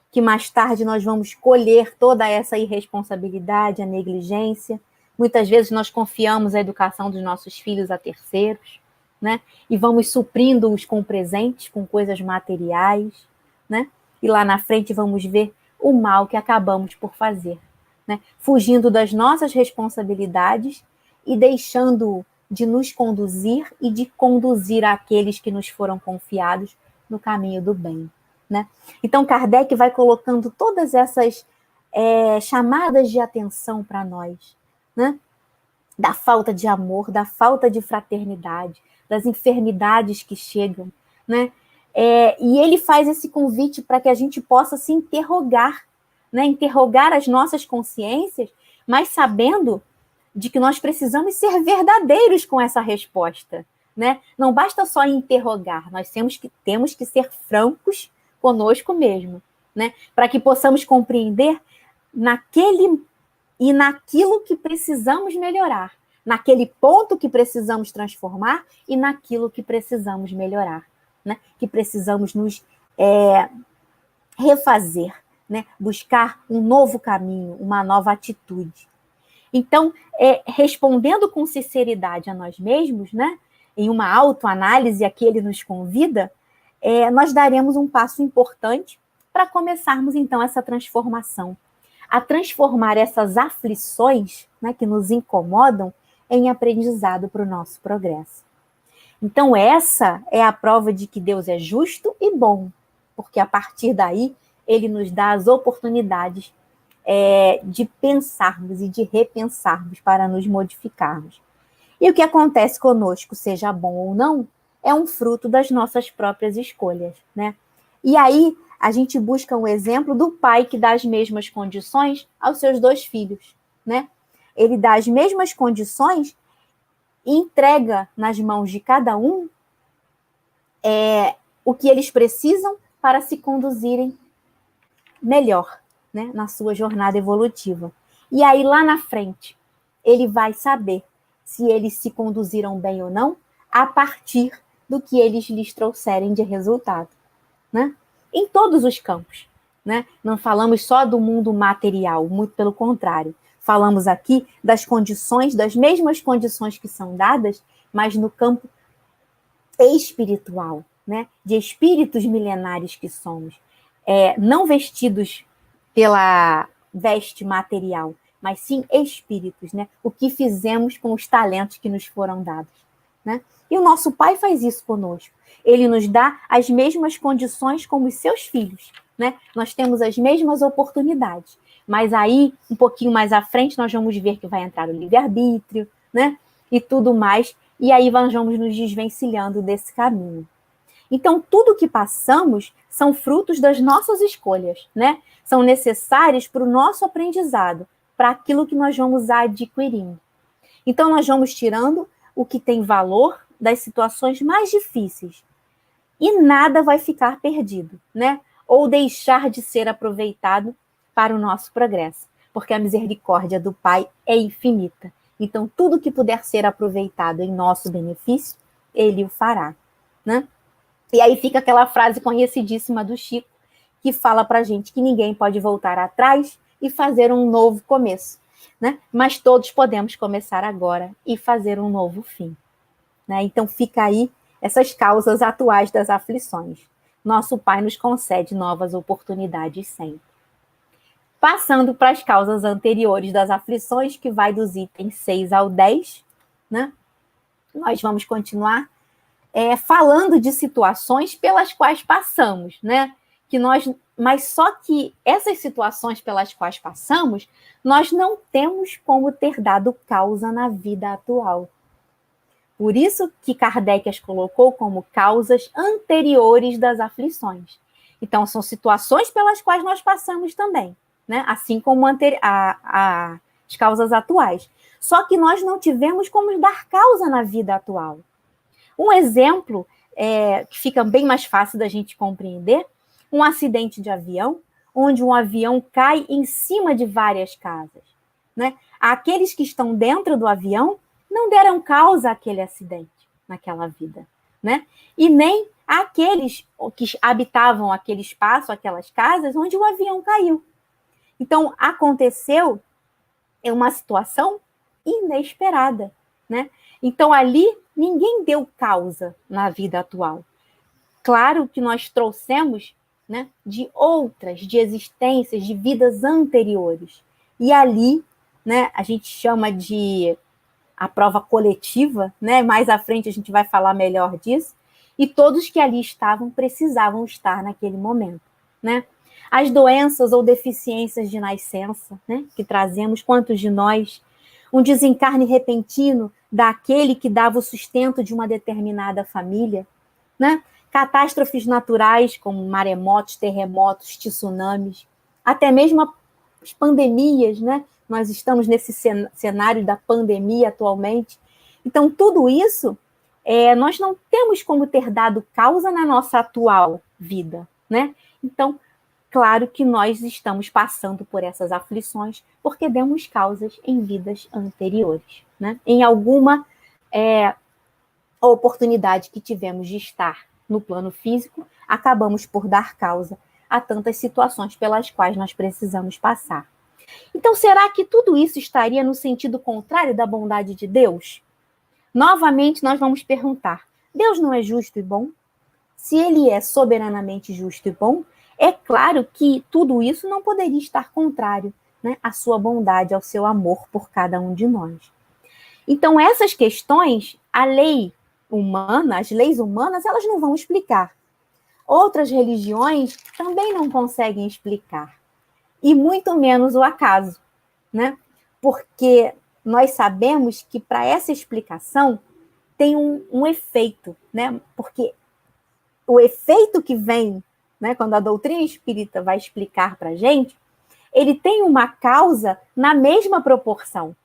que mais tarde nós vamos colher toda essa irresponsabilidade, a negligência. Muitas vezes nós confiamos a educação dos nossos filhos a terceiros, né, e vamos suprindo-os com presentes, com coisas materiais, né, e lá na frente vamos ver o mal que acabamos por fazer, né, fugindo das nossas responsabilidades e deixando de nos conduzir e de conduzir aqueles que nos foram confiados no caminho do bem, né? Então, Kardec vai colocando todas essas chamadas de atenção para nós, né? Da falta de amor, da falta de fraternidade, das enfermidades que chegam, né? E ele faz esse convite para que a gente possa se interrogar, né? Interrogar as nossas consciências, mas sabendo de que nós precisamos ser verdadeiros com essa resposta, né? Não basta só interrogar, nós temos que ser francos conosco mesmo, né? Para que possamos compreender naquilo que precisamos melhorar, naquele ponto que precisamos transformar e naquilo que precisamos melhorar, né? Que precisamos nos refazer, né? Buscar um novo caminho, uma nova atitude. Então, respondendo com sinceridade a nós mesmos, né, em uma autoanálise a que ele nos convida, nós daremos um passo importante para começarmos, então, essa transformação. A transformar essas aflições, né, que nos incomodam em aprendizado para o nosso progresso. Então, essa é a prova de que Deus é justo e bom, porque a partir daí ele nos dá as oportunidades de pensarmos e de repensarmos para nos modificarmos. E o que acontece conosco, seja bom ou não, é um fruto das nossas próprias escolhas, né? E aí a gente busca um exemplo do pai que dá as mesmas condições aos seus 2 filhos, né? Ele dá as mesmas condições e entrega nas mãos de cada um o que eles precisam para se conduzirem melhor, né, na sua jornada evolutiva. E aí, lá na frente, ele vai saber se eles se conduziram bem ou não a partir do que eles lhes trouxerem de resultado, né? Em todos os campos, né? Não falamos só do mundo material, muito pelo contrário. Falamos aqui das condições, das mesmas condições que são dadas, mas no campo espiritual, né? De espíritos milenares que somos, não vestidos pela veste material, mas sim espíritos, né? O que fizemos com os talentos que nos foram dados, né? E o nosso Pai faz isso conosco. Ele nos dá as mesmas condições como os seus filhos, né? Nós temos as mesmas oportunidades, mas aí, um pouquinho mais à frente, nós vamos ver que vai entrar o livre-arbítrio, né? E tudo mais, e aí nós vamos nos desvencilhando desse caminho. Então, tudo que passamos são frutos das nossas escolhas, né? São necessários para o nosso aprendizado, para aquilo que nós vamos adquirindo. Então, nós vamos tirando o que tem valor, das situações mais difíceis e nada vai ficar perdido, né? Ou deixar de ser aproveitado para o nosso progresso, porque a misericórdia do Pai é infinita. Então, tudo que puder ser aproveitado em nosso benefício, Ele o fará, né? E aí fica aquela frase conhecidíssima do Chico, que fala para a gente que ninguém pode voltar atrás e fazer um novo começo, né? Mas todos podemos começar agora e fazer um novo fim, né? Então fica aí essas causas atuais das aflições. Nosso Pai nos concede novas oportunidades sempre. Passando para as causas anteriores das aflições, que vai dos itens 6 ao 10, né? Nós vamos continuar falando de situações pelas quais passamos, né? Mas só que essas situações pelas quais passamos, nós não temos como ter dado causa na vida atual. Por isso que Kardec as colocou como causas anteriores das aflições. Então, são situações pelas quais nós passamos também, né? Assim como as causas atuais. Só que nós não tivemos como dar causa na vida atual. Um exemplo que fica bem mais fácil da gente compreender, um acidente de avião, onde um avião cai em cima de várias casas, né? Aqueles que estão dentro do avião não deram causa àquele acidente naquela vida, né? E nem aqueles que habitavam aquele espaço, aquelas casas, onde o avião caiu. Então, aconteceu uma situação inesperada, né? Então, ali, ninguém deu causa na vida atual. Claro que nós trouxemos, né, de existências, de vidas anteriores. E ali, né, a gente chama de a prova coletiva, né? Mais à frente a gente vai falar melhor disso. E todos que ali estavam precisavam estar naquele momento, né? As doenças ou deficiências de nascença, né, que trazemos, quantos de nós? Um desencarne repentino daquele que dava o sustento de uma determinada família, né? Catástrofes naturais, como maremotos, terremotos, tsunamis, até mesmo as pandemias, né? Nós estamos nesse cenário da pandemia atualmente. Então, tudo isso, nós não temos como ter dado causa na nossa atual vida, né? Então, claro que nós estamos passando por essas aflições porque demos causas em vidas anteriores, né? Em alguma oportunidade que tivemos de estar no plano físico, acabamos por dar causa a tantas situações pelas quais nós precisamos passar. Então, será que tudo isso estaria no sentido contrário da bondade de Deus? Novamente, nós vamos perguntar: Deus não é justo e bom? Se ele é soberanamente justo e bom, é claro que tudo isso não poderia estar contrário, né, à sua bondade, ao seu amor por cada um de nós. Então, essas questões, as leis humanas, elas não vão explicar. Outras religiões também não conseguem explicar. E muito menos o acaso, né? Porque nós sabemos que para essa explicação tem um efeito, né? Porque o efeito que vem, né, quando a doutrina espírita vai explicar para a gente, ele tem uma causa na mesma proporção,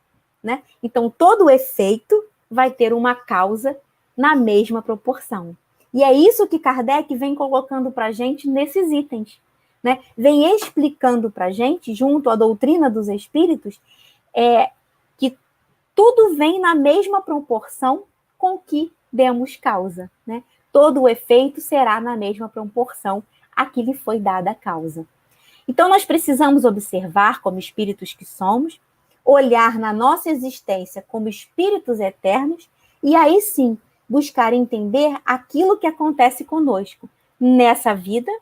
né? Então, todo efeito vai ter uma causa na mesma proporção. E é isso que Kardec vem colocando para a gente nesses itens, né? Vem explicando para a gente, junto à doutrina dos espíritos, que tudo vem na mesma proporção com que demos causa, né? Todo o efeito será na mesma proporção a que lhe foi dada a causa. Então, nós precisamos observar, como espíritos que somos, olhar na nossa existência como espíritos eternos e aí sim buscar entender aquilo que acontece conosco nessa vida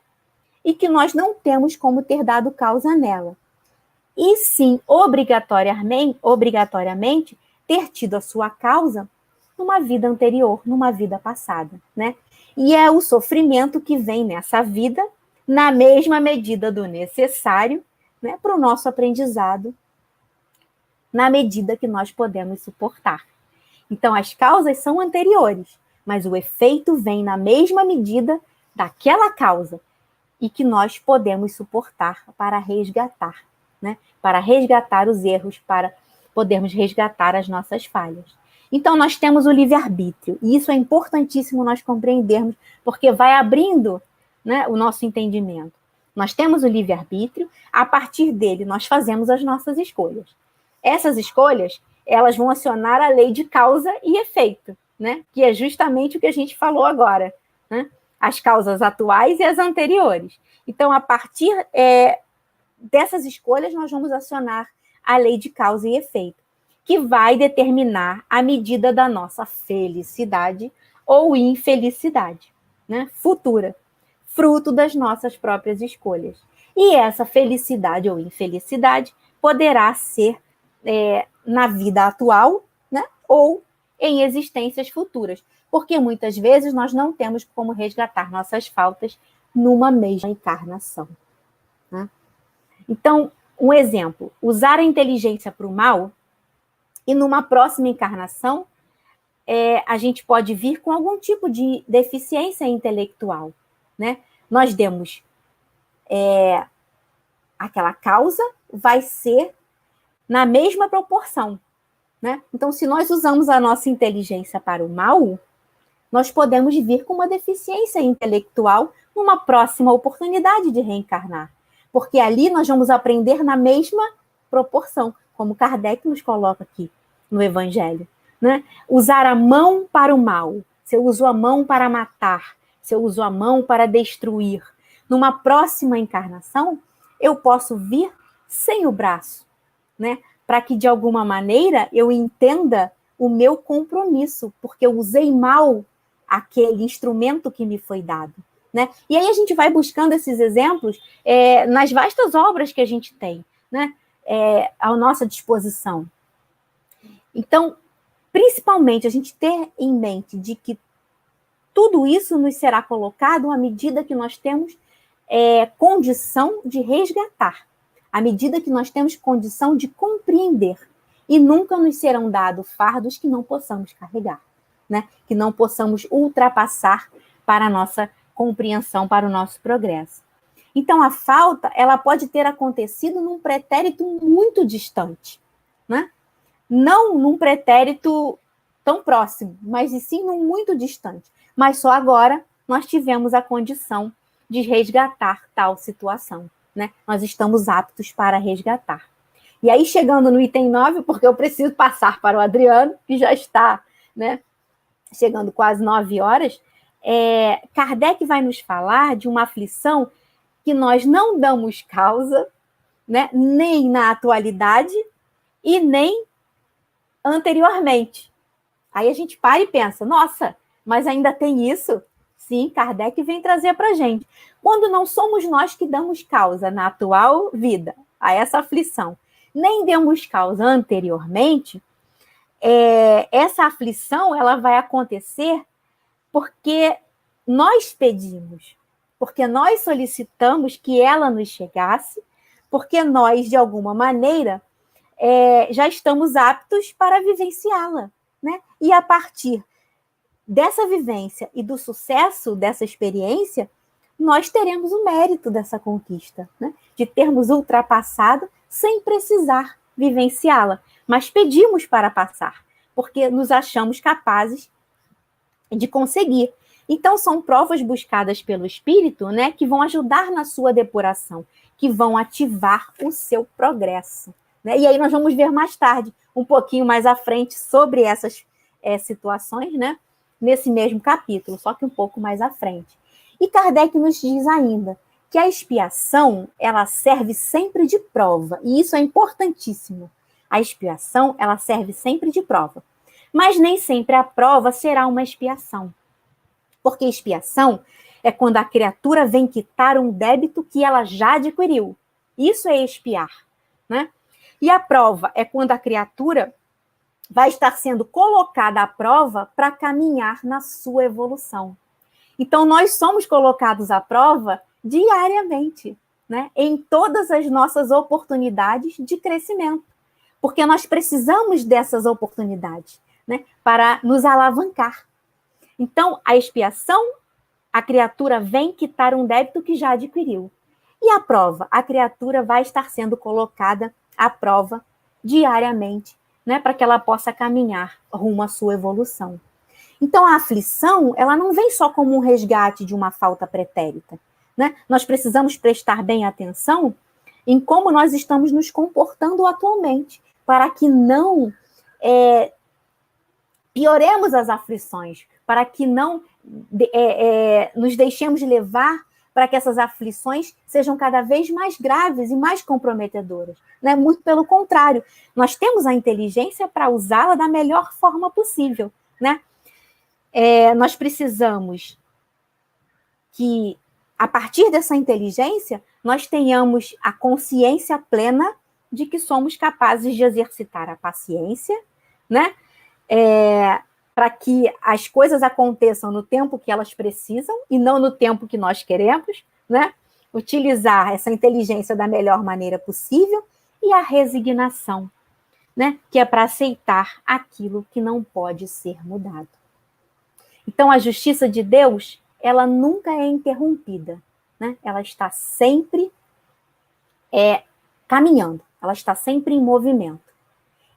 e que nós não temos como ter dado causa nela. E sim, obrigatoriamente, ter tido a sua causa numa vida anterior, numa vida passada, né? E é o sofrimento que vem nessa vida, na mesma medida do necessário, né, para o nosso aprendizado, na medida que nós podemos suportar. Então, as causas são anteriores, mas o efeito vem na mesma medida daquela causa e que nós podemos suportar para resgatar, né? Para resgatar os erros, para podermos resgatar as nossas falhas. Então, nós temos o livre-arbítrio, e isso é importantíssimo nós compreendermos, porque vai abrindo, né, o nosso entendimento. Nós temos o livre-arbítrio, a partir dele nós fazemos as nossas escolhas. Essas escolhas, elas vão acionar a lei de causa e efeito, né, que é justamente o que a gente falou agora, né, as causas atuais e as anteriores. Então, a partir dessas escolhas, nós vamos acionar a lei de causa e efeito, que vai determinar a medida da nossa felicidade ou infelicidade, né, futura, fruto das nossas próprias escolhas. E essa felicidade ou infelicidade poderá ser na vida atual, né, ou em existências futuras, porque muitas vezes nós não temos como resgatar nossas faltas numa mesma encarnação, né? Então, um exemplo, usar a inteligência para o mal, e numa próxima encarnação, a gente pode vir com algum tipo de deficiência intelectual, né? Nós demos aquela causa, vai ser na mesma proporção, né? Então, se nós usamos a nossa inteligência para o mal, nós podemos vir com uma deficiência intelectual numa próxima oportunidade de reencarnar, porque ali nós vamos aprender na mesma proporção, como Kardec nos coloca aqui no Evangelho, né? Usar a mão para o mal, se eu uso a mão para matar, se eu uso a mão para destruir, numa próxima encarnação, eu posso vir sem o braço, né? Para que, de alguma maneira, eu entenda o meu compromisso, porque eu usei mal aquele instrumento que me foi dado, né? E aí a gente vai buscando esses exemplos nas vastas obras que a gente tem, né? À nossa disposição. Então, principalmente, a gente ter em mente de que tudo isso nos será colocado à medida que nós temos condição de resgatar, à medida que nós temos condição de compreender, e nunca nos serão dados fardos que não possamos carregar, né? Que não possamos ultrapassar para a nossa compreensão, para o nosso progresso. Então, a falta, ela pode ter acontecido num pretérito muito distante, né? Não num pretérito tão próximo, mas e sim num muito distante. Mas só agora nós tivemos a condição de resgatar tal situação, né? Nós estamos aptos para resgatar. E aí, chegando no item 9, porque eu preciso passar para o Adriano, que já está, né, chegando quase 9 horas, Kardec vai nos falar de uma aflição que nós não damos causa, né, nem na atualidade e nem anteriormente. Aí a gente para e pensa, nossa, mas ainda tem isso? Sim, Kardec vem trazer para a gente. Quando não somos nós que damos causa na atual vida a essa aflição, nem demos causa anteriormente, essa aflição ela vai acontecer porque nós pedimos, porque nós solicitamos que ela nos chegasse, porque nós, de alguma maneira, já estamos aptos para vivenciá-la, né? E a partir dessa vivência e do sucesso dessa experiência, nós teremos o mérito dessa conquista, né? De termos ultrapassado sem precisar vivenciá-la, mas pedimos para passar, porque nos achamos capazes de conseguir. Então, são provas buscadas pelo espírito, né, que vão ajudar na sua depuração, que vão ativar o seu progresso, né? E aí nós vamos ver mais tarde, um pouquinho mais à frente, sobre essas situações, né, nesse mesmo capítulo, só que um pouco mais à frente. E Kardec nos diz ainda que a expiação, ela serve sempre de prova, e isso é importantíssimo. A expiação, ela serve sempre de prova, mas nem sempre a prova será uma expiação, porque expiação é quando a criatura vem quitar um débito que ela já adquiriu. Isso é expiar, né? E a prova é quando a criatura vai estar sendo colocada à prova para caminhar na sua evolução. Então, nós somos colocados à prova diariamente, né? Em todas as nossas oportunidades de crescimento, porque nós precisamos dessas oportunidades, né, para nos alavancar. Então, a expiação, a criatura vem quitar um débito que já adquiriu. E a prova, a criatura vai estar sendo colocada à prova diariamente né, para que ela possa caminhar rumo à sua evolução. Então, a aflição, ela não vem só como um resgate de uma falta pretérita, né? Nós precisamos prestar bem atenção em como nós estamos nos comportando atualmente, para que não pioremos as aflições, para que não nos deixemos levar para que essas aflições sejam cada vez mais graves e mais comprometedoras. Né? Muito pelo contrário, nós temos a inteligência para usá-la da melhor forma possível. Né? Nós precisamos que, a partir dessa inteligência, nós tenhamos a consciência plena de que somos capazes de exercitar a paciência, né? Para que as coisas aconteçam no tempo que elas precisam e não no tempo que nós queremos, né? Utilizar essa inteligência da melhor maneira possível e a resignação, né? Que é para aceitar aquilo que não pode ser mudado. Então, a justiça de Deus, ela nunca é interrompida, né? Ela está sempre caminhando, ela está sempre em movimento.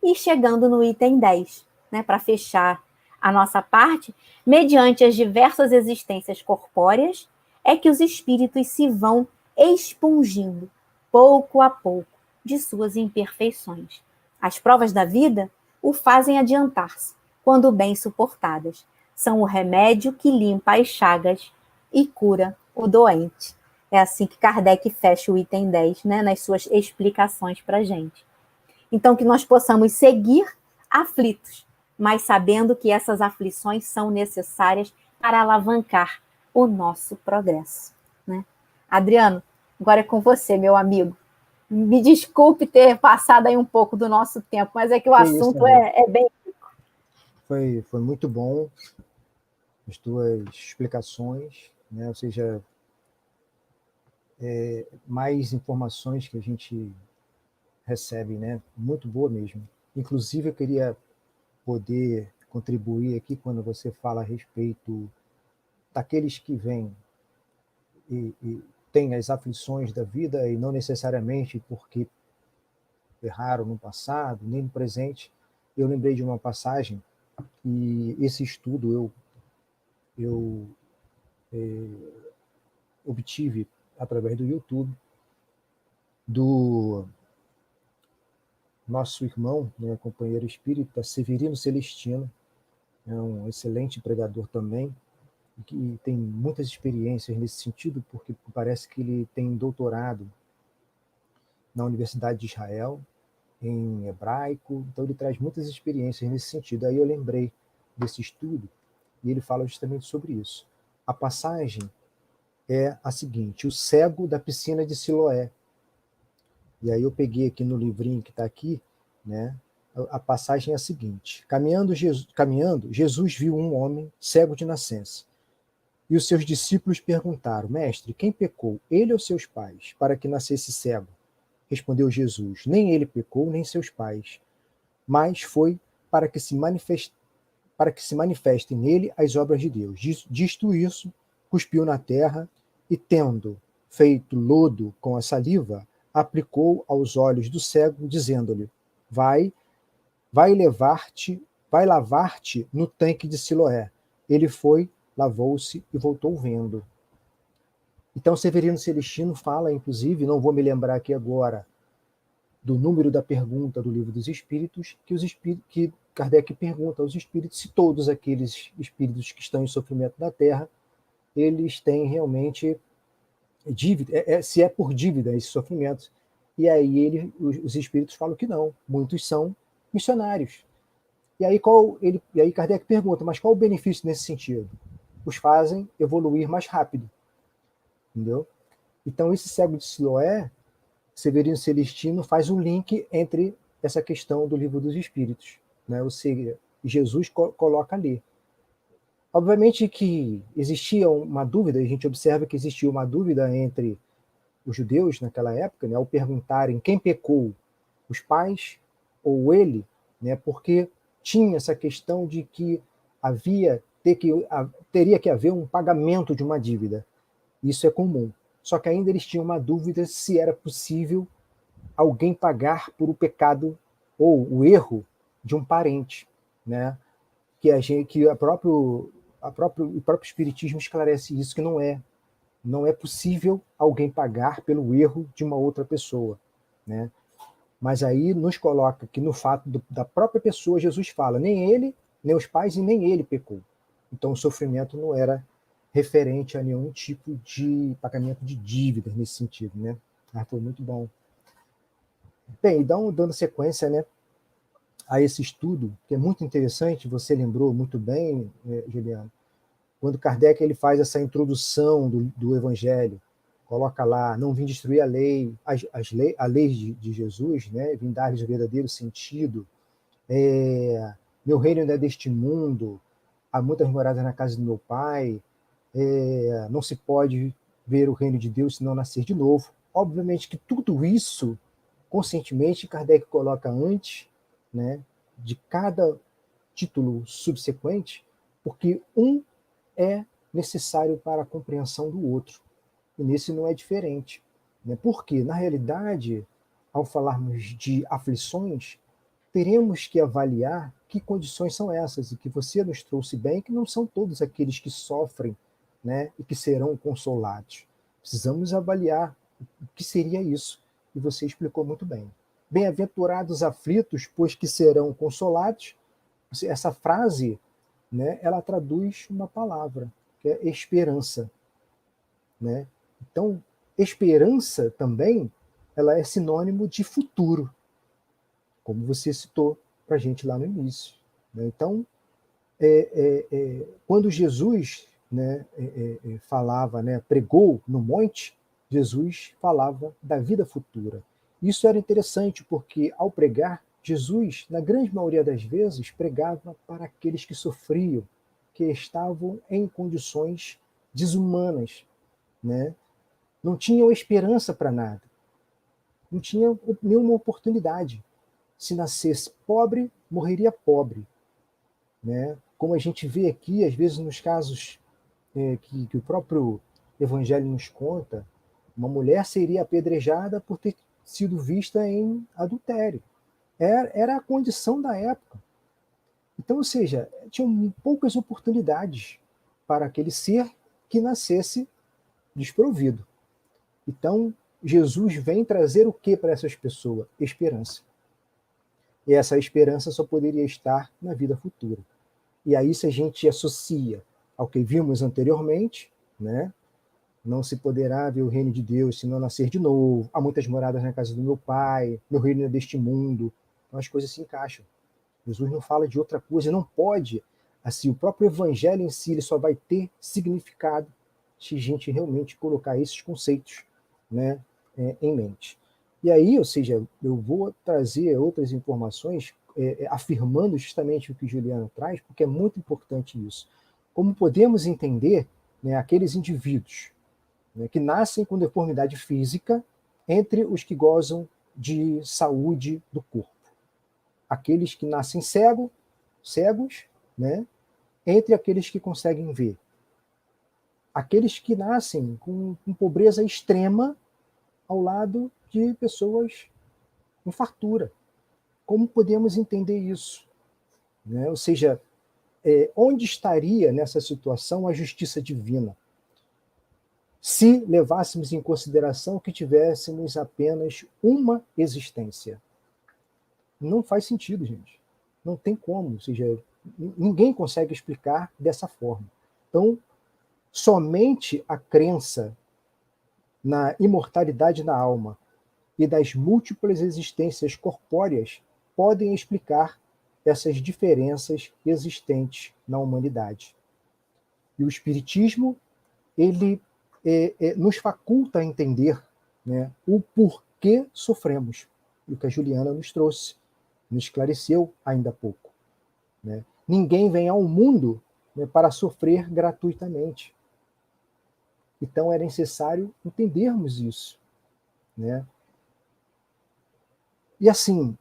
E chegando no item 10, né, para fechar a nossa parte, mediante as diversas existências corpóreas, é que os espíritos se vão expungindo, pouco a pouco, de suas imperfeições. As provas da vida o fazem adiantar-se, quando bem suportadas. São o remédio que limpa as chagas e cura o doente. É assim que Kardec fecha o item 10, né, nas suas explicações para a gente. Então, que nós possamos seguir aflitos, mas sabendo que essas aflições são necessárias para alavancar o nosso progresso. Né? Adriano, agora é com você, meu amigo. Me desculpe ter passado aí um pouco do nosso tempo, mas é que o assunto é bem rico. Foi muito bom as tuas explicações, né? Ou seja, mais informações que a gente recebe, né? Muito boa mesmo. Inclusive, eu queria poder contribuir aqui quando você fala a respeito daqueles que vêm e têm as aflições da vida e não necessariamente porque erraram no passado, nem no presente. Eu lembrei de uma passagem e esse estudo eu obtive através do YouTube do nosso irmão, né, companheiro espírita, Severino Celestino, é um excelente pregador também, que tem muitas experiências nesse sentido, porque parece que ele tem doutorado na Universidade de Israel, em hebraico, então ele traz muitas experiências nesse sentido. Aí eu lembrei desse estudo, e ele fala justamente sobre isso. A passagem é a seguinte: o cego da piscina de Siloé. E aí eu peguei aqui no livrinho que está aqui, né? A passagem é a seguinte: caminhando, Jesus viu um homem cego de nascença. E os seus discípulos perguntaram: Mestre, quem pecou, ele ou seus pais, para que nascesse cego? Respondeu Jesus: nem ele pecou, nem seus pais, mas foi para que se manifestem nele as obras de Deus. Dito isso, cuspiu na terra e, tendo feito lodo com a saliva, aplicou aos olhos do cego, dizendo-lhe: vai lavar-te no tanque de Siloé. Ele foi, lavou-se e voltou vendo. Então, Severino Celestino fala, inclusive, não vou me lembrar aqui agora do número da pergunta do Livro dos Espíritos, que Kardec pergunta aos espíritos se todos aqueles espíritos que estão em sofrimento na Terra, eles têm realmente dívida, se é por dívida esse sofrimento. E aí os espíritos falam que não, muitos são missionários. E aí Kardec pergunta, mas qual o benefício nesse sentido? Os fazem evoluir mais rápido. Entendeu? Então, esse cego de Siloé, Severino Celestino faz um link entre essa questão do Livro dos Espíritos, né? Ou seja, Jesus coloca ali. Obviamente que existia uma dúvida, a gente observa que existia uma dúvida entre os judeus naquela época, né, ao perguntarem quem pecou, os pais ou ele, né, porque tinha essa questão de que teria que haver um pagamento de uma dívida. Isso é comum. Só que ainda eles tinham uma dúvida se era possível alguém pagar por o pecado ou o erro de um parente, né? Que o próprio Espiritismo esclarece isso, que não é possível alguém pagar pelo erro de uma outra pessoa, né? Mas aí nos coloca que no fato da própria pessoa, Jesus fala, nem ele, nem os pais e nem ele pecou. Então o sofrimento não era referente a nenhum tipo de pagamento de dívidas nesse sentido, né? Ah, foi muito bom. Bem, dando sequência, né, a esse estudo, que é muito interessante, você lembrou muito bem, Juliano, quando Kardec ele faz essa introdução do Evangelho, coloca lá, não vim destruir a lei, a lei de Jesus, né, vim dar-lhes o verdadeiro sentido, meu reino não é deste mundo, há muitas moradas na casa do meu Pai, não se pode ver o reino de Deus se não nascer de novo. Obviamente que tudo isso, conscientemente, Kardec coloca antes, né, de cada título subsequente, porque um é necessário para a compreensão do outro. E nesse não é diferente. Né? Porque, na realidade, ao falarmos de aflições, teremos que avaliar que condições são essas, e que você nos trouxe bem, que não são todos aqueles que sofrem, né, e que serão consolados. Precisamos avaliar o que seria isso, e você explicou muito bem. Bem-aventurados aflitos, pois que serão consolados. Essa frase, né, ela traduz uma palavra, que é esperança. Né? Então, esperança também ela é sinônimo de futuro, como você citou para a gente lá no início. Né? Então, quando Jesus, né, falava, né, pregou no monte, Jesus falava da vida futura. Isso era interessante porque, ao pregar, Jesus, na grande maioria das vezes, pregava para aqueles que sofriam, que estavam em condições desumanas, né? Não tinham esperança para nada, não tinham nenhuma oportunidade. Se nascesse pobre, morreria pobre. Né? Como a gente vê aqui, às vezes, nos casos que o próprio Evangelho nos conta, uma mulher seria apedrejada por ter sido vista em adultério. Era a condição da época. Então, ou seja, tinham poucas oportunidades para aquele ser que nascesse desprovido. Então, Jesus vem trazer o que para essas pessoas? Esperança. E essa esperança só poderia estar na vida futura. E aí, se a gente associa ao que vimos anteriormente, né? Não se poderá ver o reino de Deus se não nascer de novo. Há muitas moradas na casa do meu Pai, meu reino é deste mundo. Então as coisas se encaixam. Jesus não fala de outra coisa, não pode. Assim, o próprio evangelho em si ele só vai ter significado se a gente realmente colocar esses conceitos, né, em mente. E aí, ou seja, eu vou trazer outras informações afirmando justamente o que Juliana traz, porque é muito importante isso. Como podemos entender, né, aqueles indivíduos, né, que nascem com deformidade física entre os que gozam de saúde do corpo. Aqueles que nascem cegos, né, entre aqueles que conseguem ver. Aqueles que nascem com pobreza extrema ao lado de pessoas com fartura. Como podemos entender isso? Né? Ou seja, onde estaria nessa situação a justiça divina? Se levássemos em consideração que tivéssemos apenas uma existência. Não faz sentido, gente. Não tem como. Ou seja, ninguém consegue explicar dessa forma. Então, somente a crença na imortalidade da alma e das múltiplas existências corpóreas podem explicar essas diferenças existentes na humanidade. E o Espiritismo, ele nos faculta a entender, né, o porquê sofremos. E o que a Juliana nos trouxe, nos esclareceu ainda há pouco. Né? Ninguém vem ao mundo, né, para sofrer gratuitamente. Então é necessário entendermos isso. Né? E assim,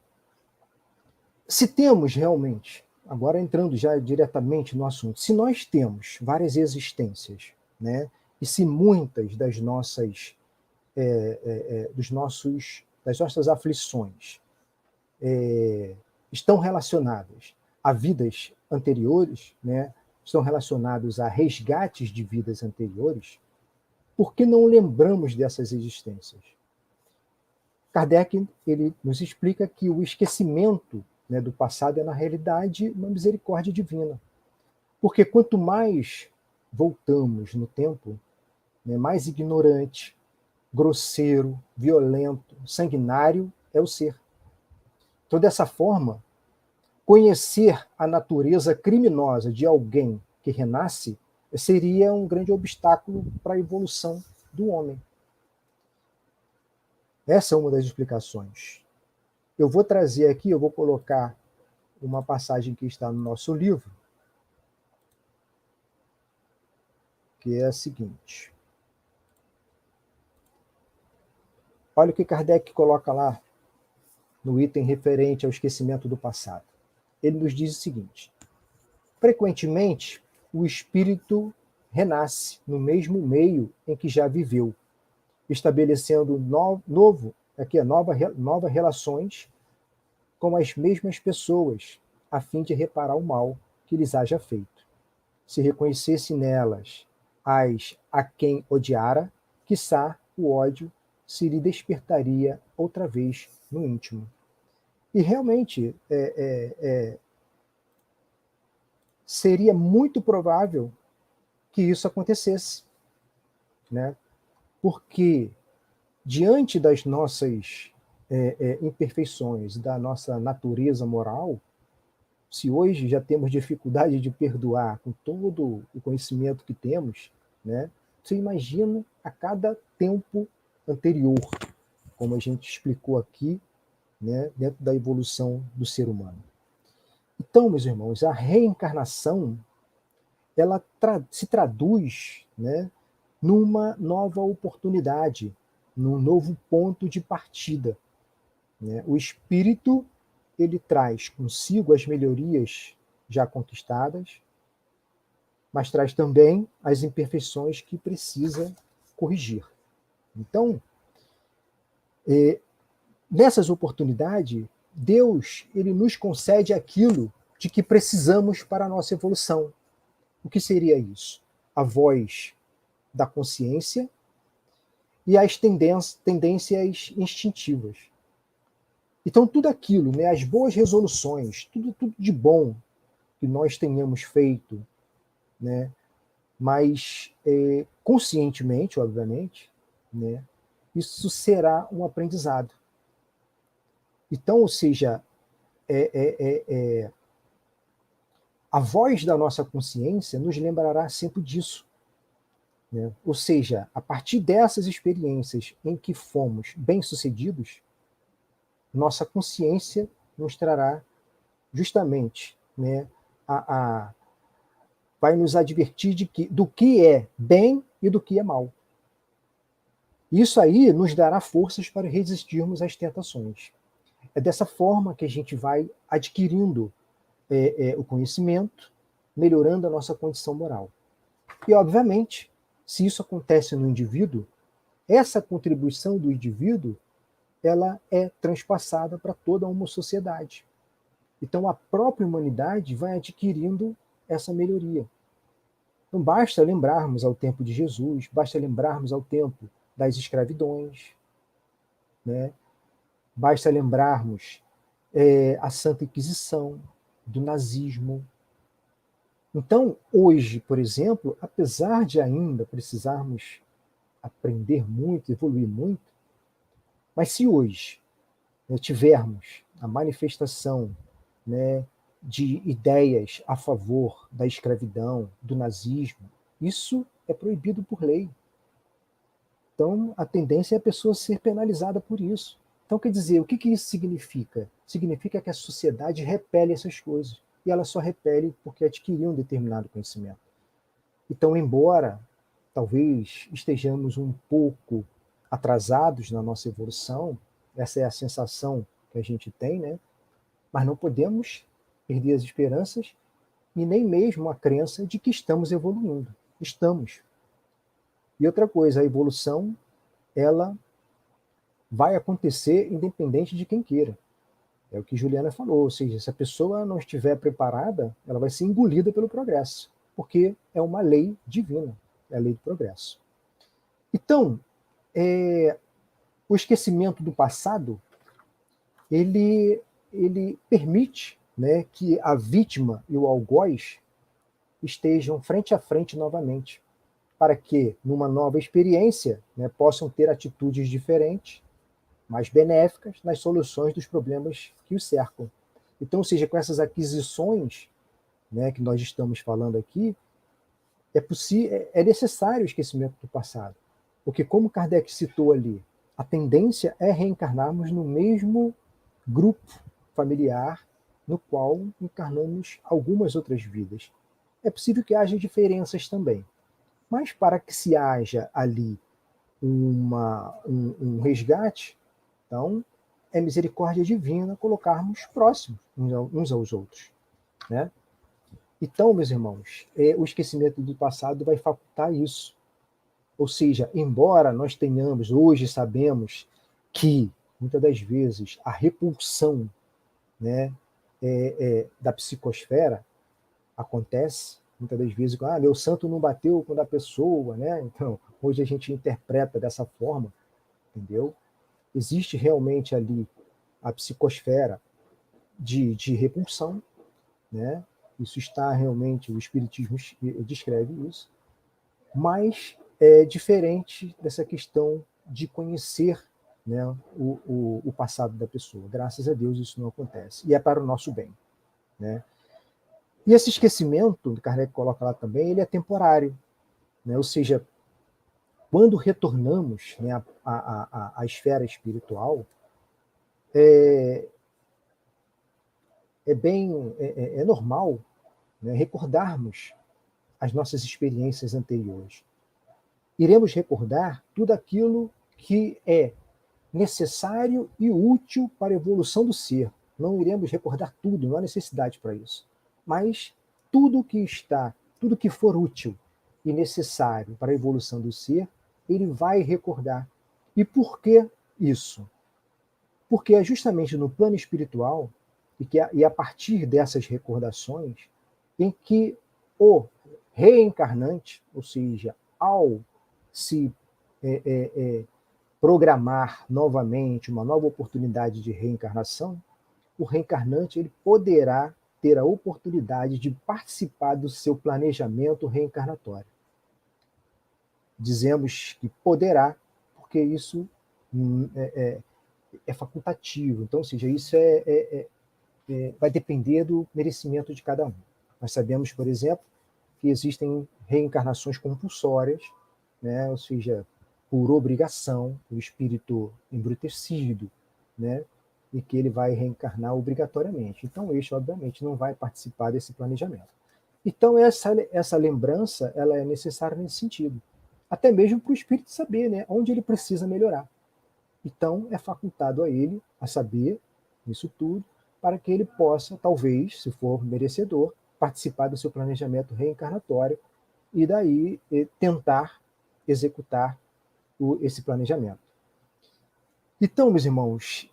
se temos realmente, agora entrando já diretamente no assunto, se nós temos várias existências, né, e se muitas das nossas das nossas aflições estão relacionadas a vidas anteriores, né? Estão relacionados a resgates de vidas anteriores, por que não lembramos dessas existências? Kardec ele nos explica que o esquecimento, né, do passado é, na realidade, uma misericórdia divina. Porque quanto mais voltamos no tempo, né, mais ignorante, grosseiro, violento, sanguinário é o ser. Então, dessa forma, conhecer a natureza criminosa de alguém que renasce seria um grande obstáculo para a evolução do homem. Essa é uma das explicações. Eu vou trazer aqui, eu vou colocar uma passagem que está no nosso livro, que é a seguinte. Olha o que Kardec coloca lá no item referente ao esquecimento do passado. Ele nos diz o seguinte: frequentemente, o espírito renasce no mesmo meio em que já viveu, estabelecendo novas relações com as mesmas pessoas, a fim de reparar o mal que lhes haja feito. Se reconhecesse nelas as a quem odiara, quiçá o ódio se lhe despertaria outra vez no íntimo. E realmente seria muito provável que isso acontecesse, né? Porque diante das nossas imperfeições, da nossa natureza moral, se hoje já temos dificuldade de perdoar com todo o conhecimento que temos, né? Você imagina a cada tempo anterior, como a gente explicou aqui, né, dentro da evolução do ser humano. Então, meus irmãos, a reencarnação ela se traduz, né, numa nova oportunidade, num novo ponto de partida, né? O espírito ele traz consigo as melhorias já conquistadas, mas traz também as imperfeições que precisa corrigir. Então, nessas oportunidades, Deus ele nos concede aquilo de que precisamos para a nossa evolução. O que seria isso? A voz da consciência e as tendências instintivas. Então, tudo aquilo, né, as boas resoluções, tudo de bom que nós tenhamos feito, né, mas conscientemente, obviamente, né, isso será um aprendizado. Então, ou seja, a voz da nossa consciência nos lembrará sempre disso, né? Ou seja, a partir dessas experiências em que fomos bem-sucedidos, nossa consciência nos trará justamente, né, vai nos advertir do que é bem e do que é mal. Isso aí nos dará forças para resistirmos às tentações. É dessa forma que a gente vai adquirindo o conhecimento, melhorando a nossa condição moral. E, obviamente, se isso acontece no indivíduo, essa contribuição do indivíduo ela é transpassada para toda uma sociedade. Então, a própria humanidade vai adquirindo essa melhoria. Não basta lembrarmos ao tempo de Jesus, basta lembrarmos ao tempo das escravidões, né? Basta lembrarmos a Santa Inquisição, do nazismo. Então, hoje, por exemplo, apesar de ainda precisarmos aprender muito, evoluir muito, mas se hoje tivermos a manifestação, né, de ideias a favor da escravidão, do nazismo, isso é proibido por lei. Então, a tendência é a pessoa ser penalizada por isso. Então, quer dizer, o que isso significa? Significa que a sociedade repele essas coisas. E ela só repele porque adquiriu um determinado conhecimento. Então, embora talvez estejamos um pouco atrasados na nossa evolução, essa é a sensação que a gente tem, né? Mas não podemos perder as esperanças e nem mesmo a crença de que estamos evoluindo. Estamos. E outra coisa, a evolução, ela vai acontecer independente de quem queira. É o que Juliana falou, ou seja, se a pessoa não estiver preparada, ela vai ser engolida pelo progresso, porque é uma lei divina, é a lei do progresso. Então, o esquecimento do passado, ele permite, né, que a vítima e o algoz estejam frente a frente novamente, para que, numa nova experiência, né, possam ter atitudes diferentes, mais benéficas nas soluções dos problemas que os cercam. Então, ou seja, com essas aquisições, né, que nós estamos falando aqui, é necessário o esquecimento do passado. Porque, como Kardec citou ali, a tendência é reencarnarmos no mesmo grupo familiar no qual encarnamos algumas outras vidas. É possível que haja diferenças também, mas para que se haja ali um resgate, então é misericórdia divina colocarmos próximos uns aos outros, né? Então, meus irmãos, o esquecimento do passado vai facultar isso. Ou seja, embora nós tenhamos, hoje sabemos que, muitas das vezes, a repulsão, né, da psicosfera acontece, muitas das vezes, meu santo não bateu quando a pessoa, né? Então, hoje a gente interpreta dessa forma, entendeu? Existe realmente ali a psicosfera de repulsão, né? Isso está realmente, o Espiritismo descreve isso, mas é diferente dessa questão de conhecer, né, o passado da pessoa. Graças a Deus isso não acontece, e é para o nosso bem, né? E esse esquecimento, que Kardec coloca lá também, ele é temporário, né? Ou seja, quando retornamos, né, à esfera espiritual, é normal, né, recordarmos as nossas experiências anteriores. Iremos recordar tudo aquilo que é necessário e útil para a evolução do ser. Não iremos recordar tudo, não há necessidade para isso. Mas tudo que for útil e necessário para a evolução do ser, ele vai recordar. E por que isso? Porque é justamente no plano espiritual e a partir dessas recordações em que o reencarnante, ou seja, ao se programar novamente uma nova oportunidade de reencarnação, o reencarnante ele poderá ter a oportunidade de participar do seu planejamento reencarnatório. Dizemos que poderá, porque isso é facultativo. Então, ou seja, isso vai depender do merecimento de cada um. Nós sabemos, por exemplo, que existem reencarnações compulsórias, né? Ou seja, por obrigação, o espírito embrutecido, né? E que ele vai reencarnar obrigatoriamente. Então, este, obviamente, não vai participar desse planejamento. Então, essa lembrança ela é necessária nesse sentido. Até mesmo para o espírito saber, né, onde ele precisa melhorar. Então, é facultado a ele a saber isso tudo, para que ele possa, talvez, se for merecedor, participar do seu planejamento reencarnatório e daí tentar executar esse planejamento. Então, meus irmãos,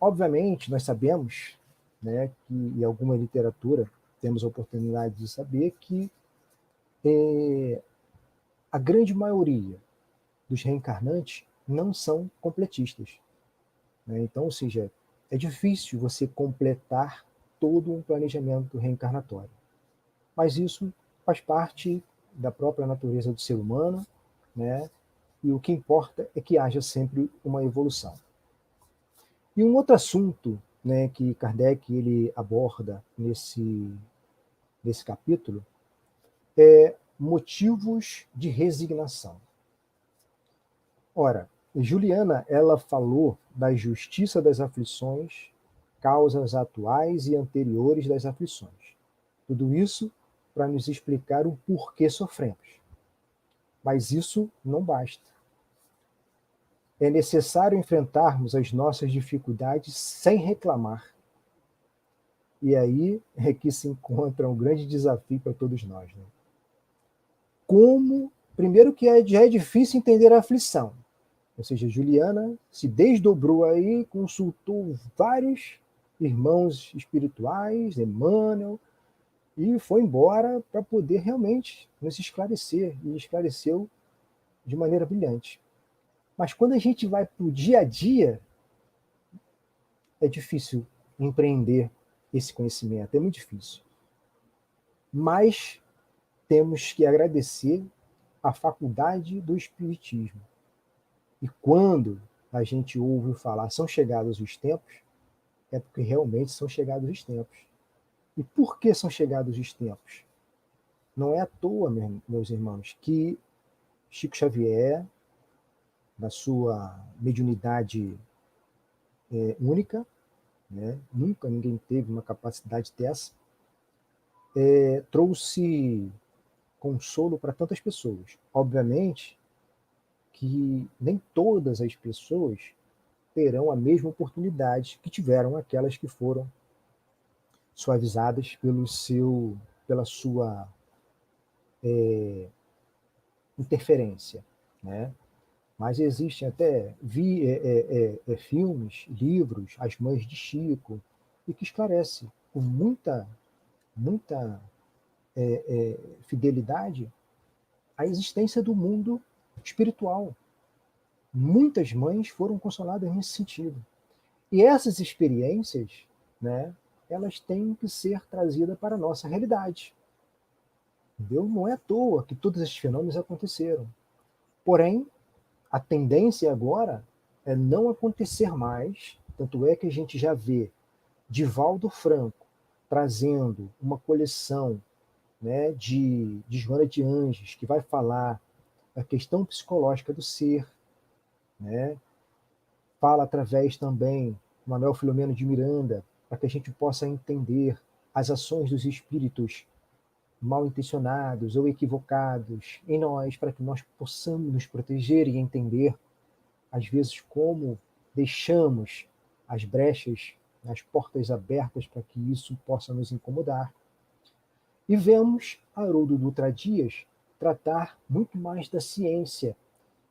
obviamente nós sabemos, né, que em alguma literatura temos a oportunidade de saber que a grande maioria dos reencarnantes não são completistas, né? Então, ou seja, é difícil você completar todo um planejamento reencarnatório. Mas isso faz parte da própria natureza do ser humano, né? E o que importa é que haja sempre uma evolução. E um outro assunto, né, que Kardec ele aborda nesse capítulo é motivos de resignação. Ora, Juliana ela falou da justiça das aflições, causas atuais e anteriores das aflições. Tudo isso para nos explicar o porquê sofremos. Mas isso não basta. É necessário enfrentarmos as nossas dificuldades sem reclamar. E aí é que se encontra um grande desafio para todos nós, né? Primeiro que já é difícil entender a aflição. Ou seja, Juliana se desdobrou aí, consultou vários irmãos espirituais, Emmanuel, e foi embora para poder realmente nos esclarecer, e esclareceu de maneira brilhante. Mas quando a gente vai para o dia a dia, é difícil empreender esse conhecimento, é muito difícil. Mas temos que agradecer a faculdade do Espiritismo. E quando a gente ouve falar são chegados os tempos, é porque realmente são chegados os tempos. E por que são chegados os tempos? Não é à toa, meus irmãos, que Chico Xavier, na sua mediunidade única, né, nunca ninguém teve uma capacidade dessa, trouxe consolo para tantas pessoas. Obviamente que nem todas as pessoas terão a mesma oportunidade que tiveram aquelas que foram suavizadas pela sua interferência, né? Mas existem até filmes, livros, As Mães de Chico, e que esclarece com muita fidelidade a existência do mundo espiritual. Muitas mães foram consoladas nesse sentido. E essas experiências, né, elas têm que ser trazidas para a nossa realidade. Entendeu? Não é à toa que todos esses fenômenos aconteceram. Porém, a tendência agora é não acontecer mais, tanto é que a gente já vê Divaldo Franco trazendo uma coleção, né, de Joana de Anjos, que vai falar a questão psicológica do ser, né? Fala através também Manuel Filomeno de Miranda, para que a gente possa entender as ações dos espíritos mal intencionados ou equivocados em nós, para que nós possamos nos proteger e entender, às vezes, como deixamos as brechas, as portas abertas para que isso possa nos incomodar. E vemos Haroldo Dutra Dias tratar muito mais da ciência,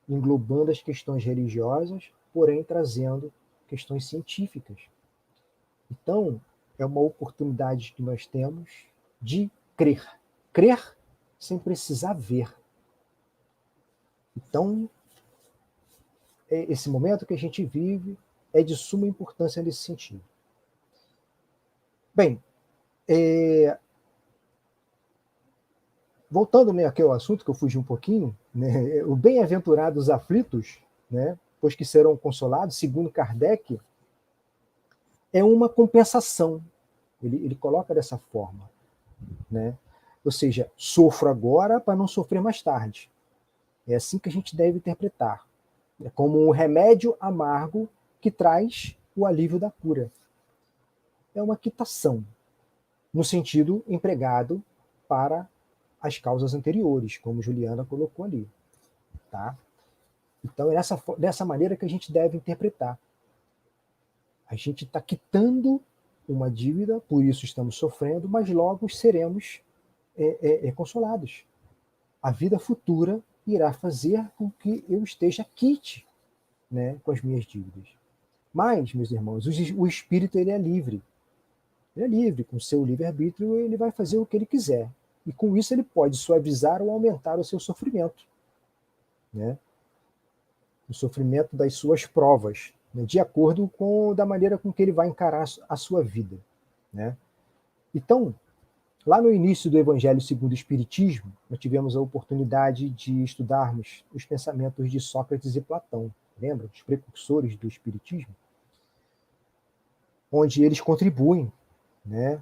englobando as questões religiosas, porém trazendo questões científicas. Então, é uma oportunidade que nós temos de crer. Crer sem precisar ver. Então, esse momento que a gente vive é de suma importância nesse sentido. Bem, voltando, né, aqui ao assunto, que eu fugi um pouquinho, né, o bem-aventurados aflitos, né, pois que serão consolados, segundo Kardec, é uma compensação. Ele coloca dessa forma, né? Ou seja, sofro agora para não sofrer mais tarde. É assim que a gente deve interpretar. É como um remédio amargo que traz o alívio da cura. É uma quitação, no sentido empregado para as causas anteriores, como Juliana colocou ali. Tá? Então, é dessa maneira que a gente deve interpretar. A gente está quitando uma dívida, por isso estamos sofrendo, mas logo seremos consolados. A vida futura irá fazer com que eu esteja quite, né, com as minhas dívidas. Mas, meus irmãos, o espírito ele é livre. Ele é livre, com o seu livre-arbítrio ele vai fazer o que ele quiser. E com isso ele pode suavizar ou aumentar o seu sofrimento, né? O sofrimento das suas provas, né? De acordo da maneira com que ele vai encarar a sua vida, né? Então, lá no início do Evangelho segundo o Espiritismo, nós tivemos a oportunidade de estudarmos os pensamentos de Sócrates e Platão, lembra? Os precursores do Espiritismo, onde eles contribuem, né,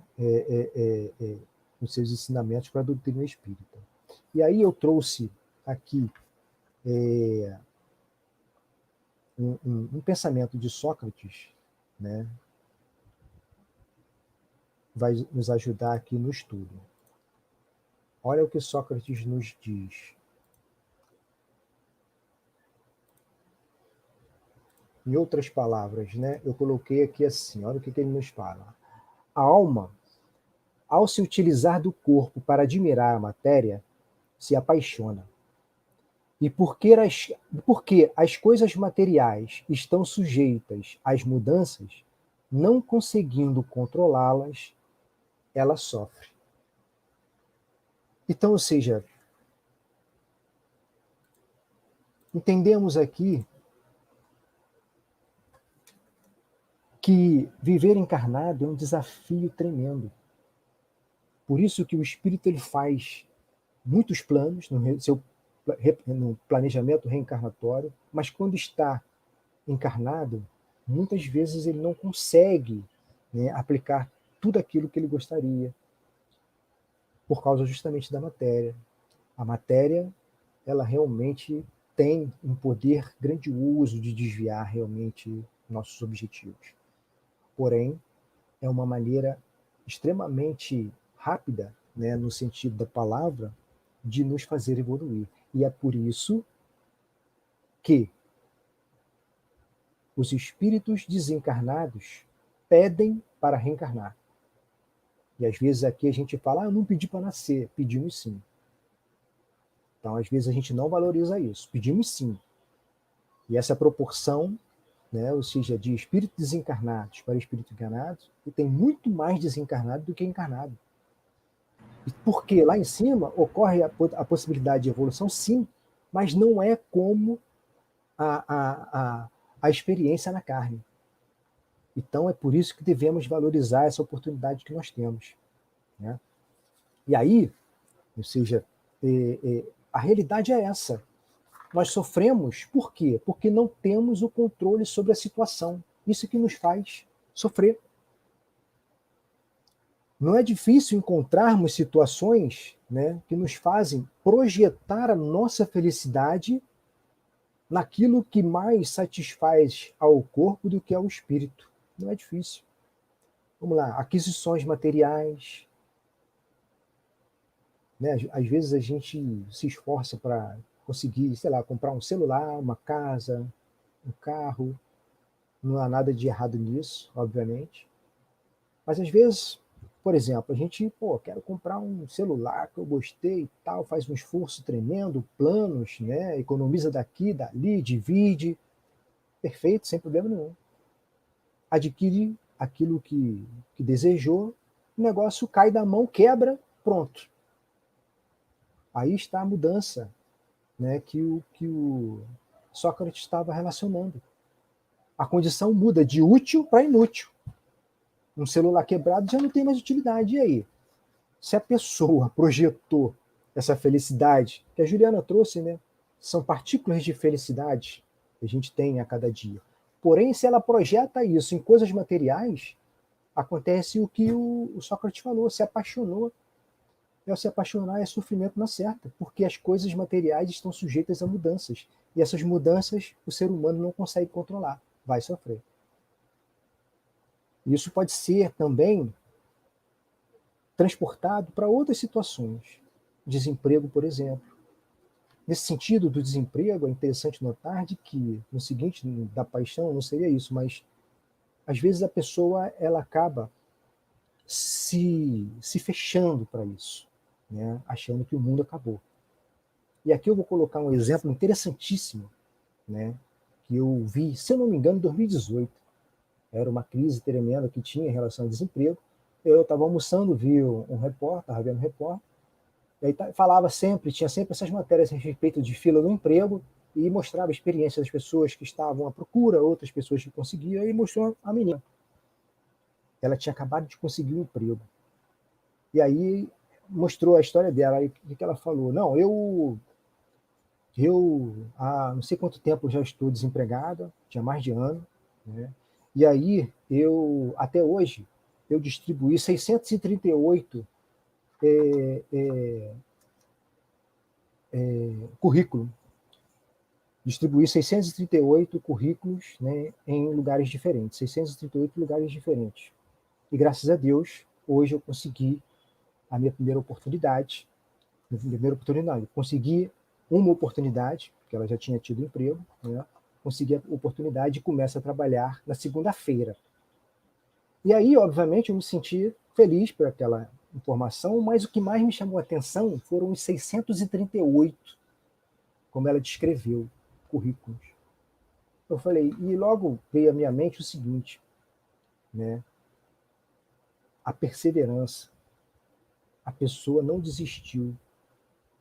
com seus ensinamentos para a doutrina espírita. E aí eu trouxe aqui um pensamento de Sócrates, né, vai nos ajudar aqui no estudo. Olha o que Sócrates nos diz. Em outras palavras, né, eu coloquei aqui assim, olha o que ele nos fala. A alma, ao se utilizar do corpo para admirar a matéria, se apaixona. E porque as coisas materiais estão sujeitas às mudanças, não conseguindo controlá-las, ela sofre. Então, ou seja, entendemos aqui que viver encarnado é um desafio tremendo. Por isso que o espírito ele faz muitos planos no planejamento reencarnatório, mas quando está encarnado, muitas vezes ele não consegue, né, aplicar tudo aquilo que ele gostaria, por causa justamente da matéria. A matéria, ela realmente tem um poder grandioso de desviar realmente nossos objetivos. Porém, é uma maneira extremamente rápida, né, no sentido da palavra, de nos fazer evoluir. E é por isso que os espíritos desencarnados pedem para reencarnar. E às vezes aqui a gente fala, eu não pedi para nascer. Pedimos sim. Então, às vezes a gente não valoriza isso. Pedimos sim. E essa proporção, né, ou seja, de espíritos desencarnados para espíritos encarnados, e tem muito mais desencarnado do que encarnado. Porque lá em cima ocorre a possibilidade de evolução, sim, mas não é como a experiência na carne. Então é por isso que devemos valorizar essa oportunidade que nós temos, né? E aí, ou seja, a realidade é essa. Nós sofremos por quê? Porque não temos o controle sobre a situação. Isso que nos faz sofrer. Não é difícil encontrarmos situações, né, que nos fazem projetar a nossa felicidade naquilo que mais satisfaz ao corpo do que ao espírito. Não é difícil. Vamos lá, aquisições materiais. Né? Às vezes a gente se esforça para conseguir, sei lá, comprar um celular, uma casa, um carro. Não há nada de errado nisso, obviamente. Mas às vezes, por exemplo, a gente, quero comprar um celular que eu gostei e tal, faz um esforço tremendo, planos, né? Economiza daqui, dali, divide. Perfeito, sem problema nenhum. Adquire aquilo que desejou, o negócio cai da mão, quebra, pronto. Aí está a mudança, né, que o Sócrates estava relacionando. A condição muda de útil para inútil. Um celular quebrado já não tem mais utilidade. E aí? Se a pessoa projetou essa felicidade, que a Juliana trouxe, né? São partículas de felicidade que a gente tem a cada dia. Porém, se ela projeta isso em coisas materiais, acontece o que o Sócrates falou, se apaixonou. E ao se apaixonar é sofrimento na certa, porque as coisas materiais estão sujeitas a mudanças. E essas mudanças o ser humano não consegue controlar, vai sofrer. Isso pode ser também transportado para outras situações. Desemprego, por exemplo. Nesse sentido do desemprego, é interessante notar de que, no seguinte, da paixão, não seria isso, mas às vezes a pessoa ela acaba se fechando para isso, né? Achando que o mundo acabou. E aqui eu vou colocar um exemplo interessantíssimo, né? Que eu vi, se eu não me engano, em 2018. Era uma crise tremenda que tinha em relação ao desemprego. Eu estava almoçando, vi um repórter, estava vendo um repórter, e aí falava sempre, tinha sempre essas matérias a respeito de fila do emprego, e mostrava a experiência das pessoas que estavam à procura, outras pessoas que conseguiam, e mostrou a menina. Ela tinha acabado de conseguir um emprego. E aí mostrou a história dela, e o que ela falou? Não, eu há não sei quanto tempo já estou desempregada, tinha mais de ano, né? E aí até hoje, eu distribuí 638 currículos. Distribuí 638 currículos, né, em lugares diferentes, 638 lugares diferentes. E graças a Deus, hoje eu consegui a minha primeira oportunidade. Consegui uma oportunidade, porque ela já tinha tido emprego, né? Consegui a oportunidade e começo a trabalhar na segunda-feira. E aí, obviamente, eu me senti feliz por aquela informação, mas o que mais me chamou a atenção foram os 638, como ela descreveu, currículos. Eu falei, e logo veio à minha mente o seguinte: né? A perseverança. A pessoa não desistiu.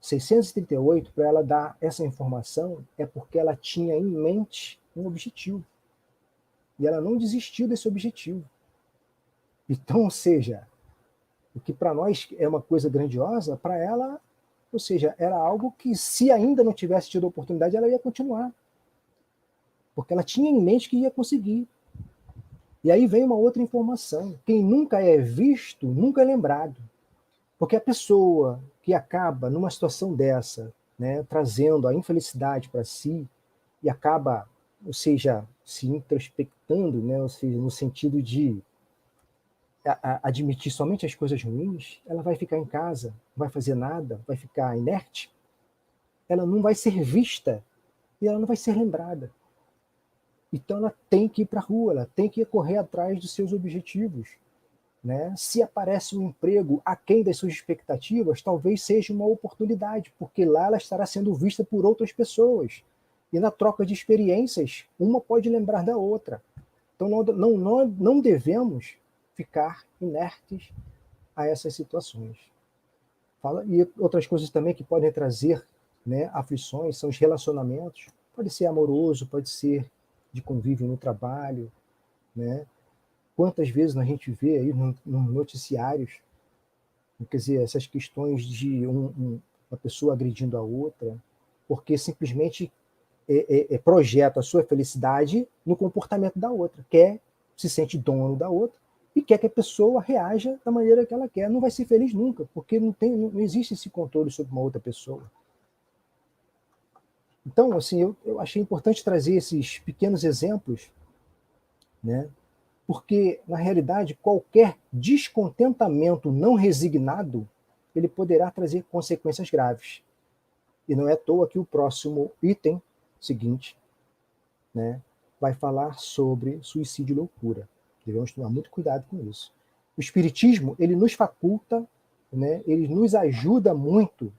638, para ela dar essa informação, é porque ela tinha em mente um objetivo. E ela não desistiu desse objetivo. Então, ou seja, o que para nós é uma coisa grandiosa, para ela, ou seja, era algo que, se ainda não tivesse tido a oportunidade, ela ia continuar. Porque ela tinha em mente que ia conseguir. E aí vem uma outra informação. Quem nunca é visto, nunca é lembrado. Porque a pessoa que acaba numa situação dessa, né, trazendo a infelicidade para si, e acaba, ou seja, se introspectando, né, ou seja, no sentido de admitir somente as coisas ruins, ela vai ficar em casa, não vai fazer nada, vai ficar inerte, ela não vai ser vista e ela não vai ser lembrada. Então ela tem que ir para a rua, ela tem que correr atrás dos seus objetivos. Né? Se aparece um emprego aquém das suas expectativas, talvez seja uma oportunidade, porque lá ela estará sendo vista por outras pessoas. E na troca de experiências, uma pode lembrar da outra. Então não devemos ficar inertes a essas situações. E outras coisas também que podem trazer, né, aflições são os relacionamentos. Pode ser amoroso, pode ser de convívio no trabalho, né? Quantas vezes a gente vê aí nos noticiários, quer dizer, essas questões de uma pessoa agredindo a outra, porque simplesmente projeta a sua felicidade no comportamento da outra, se sente dono da outra e quer que a pessoa reaja da maneira que ela quer. Não vai ser feliz nunca, porque não existe esse controle sobre uma outra pessoa. Então, assim, eu achei importante trazer esses pequenos exemplos, né? Porque, na realidade, qualquer descontentamento não resignado, ele poderá trazer consequências graves. E não é à toa que o próximo item seguinte, né, vai falar sobre suicídio e loucura. Devemos tomar muito cuidado com isso. O Espiritismo, ele nos faculta, né, ele nos ajuda muito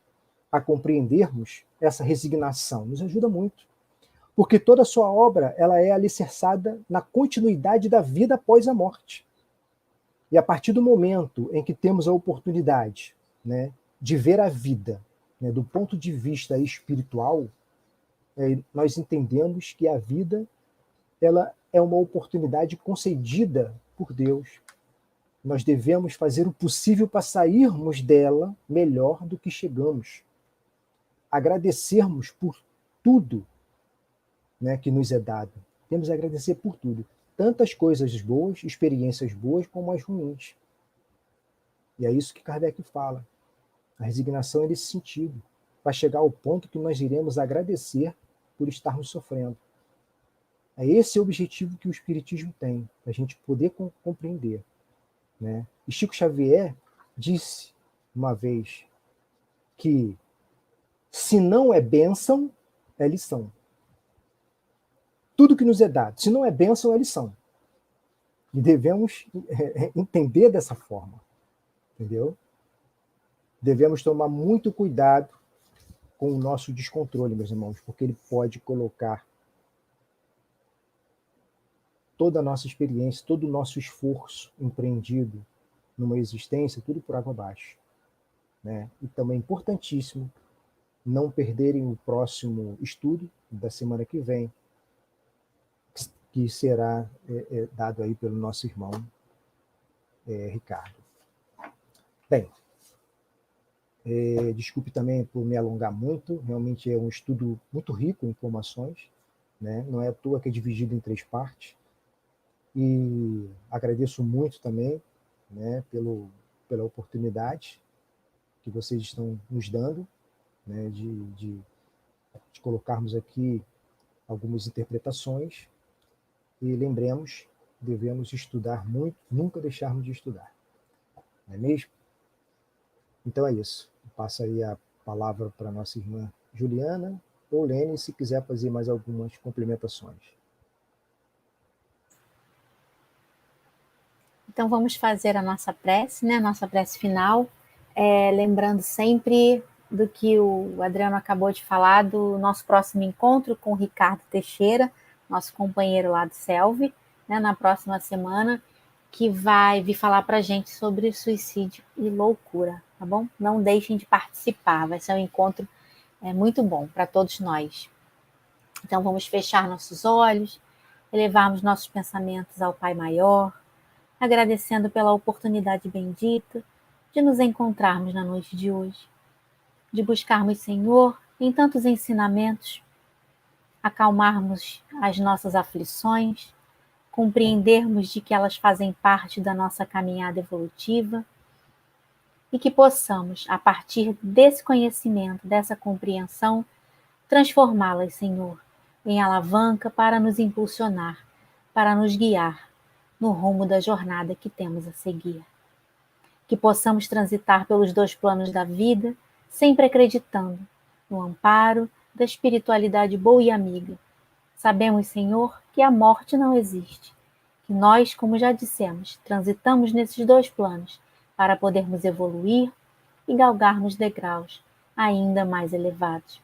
a compreendermos essa resignação, nos ajuda muito. Porque toda a sua obra ela é alicerçada na continuidade da vida após a morte. E a partir do momento em que temos a oportunidade, né, de ver a vida, né, do ponto de vista espiritual, nós entendemos que a vida ela é uma oportunidade concedida por Deus. Nós devemos fazer o possível para sairmos dela melhor do que chegamos. Agradecermos por tudo, né, que nos é dado. Temos a agradecer por tudo. Tantas coisas boas, experiências boas, como as ruins. E é isso que Kardec fala. A resignação é nesse sentido. Vai chegar ao ponto que nós iremos agradecer por estarmos sofrendo. É esse o objetivo que o Espiritismo tem, para a gente poder compreender. Né? E Chico Xavier disse uma vez que se não é bênção, é lição. Tudo que nos é dado, se não é bênção, é lição. E devemos entender dessa forma. Entendeu? Devemos tomar muito cuidado com o nosso descontrole, meus irmãos, porque ele pode colocar toda a nossa experiência, todo o nosso esforço empreendido numa existência, tudo por água abaixo. Né? E também é importantíssimo não perderem o próximo estudo da semana que vem, que será dado aí pelo nosso irmão Ricardo. Bem, desculpe também por me alongar muito, realmente é um estudo muito rico em informações, né? Não é à toa que é dividido em 3 partes, e agradeço muito também, né, pela oportunidade que vocês estão nos dando, né, de colocarmos aqui algumas interpretações, e lembremos, devemos estudar muito, nunca deixarmos de estudar. Não é mesmo? Então é isso. Passo aí a palavra para a nossa irmã Juliana, ou Lene, se quiser fazer mais algumas complementações. Então vamos fazer a nossa prece, né? A nossa prece final, lembrando sempre do que o Adriano acabou de falar, do nosso próximo encontro com o Ricardo Teixeira, nosso companheiro lá do Selvi, né? Na próxima semana, que vai vir falar para a gente sobre suicídio e loucura, tá bom? Não deixem de participar, vai ser um encontro muito bom para todos nós. Então vamos fechar nossos olhos, elevarmos nossos pensamentos ao Pai Maior, agradecendo pela oportunidade bendita de nos encontrarmos na noite de hoje, de buscarmos, Senhor, em tantos ensinamentos, acalmarmos as nossas aflições, compreendermos de que elas fazem parte da nossa caminhada evolutiva e que possamos, a partir desse conhecimento, dessa compreensão, transformá-las, Senhor, em alavanca para nos impulsionar, para nos guiar no rumo da jornada que temos a seguir. Que possamos transitar pelos 2 planos da vida, sempre acreditando no amparo da espiritualidade boa e amiga. Sabemos, Senhor, que a morte não existe, que nós, como já dissemos, transitamos nesses 2 planos para podermos evoluir e galgarmos degraus ainda mais elevados.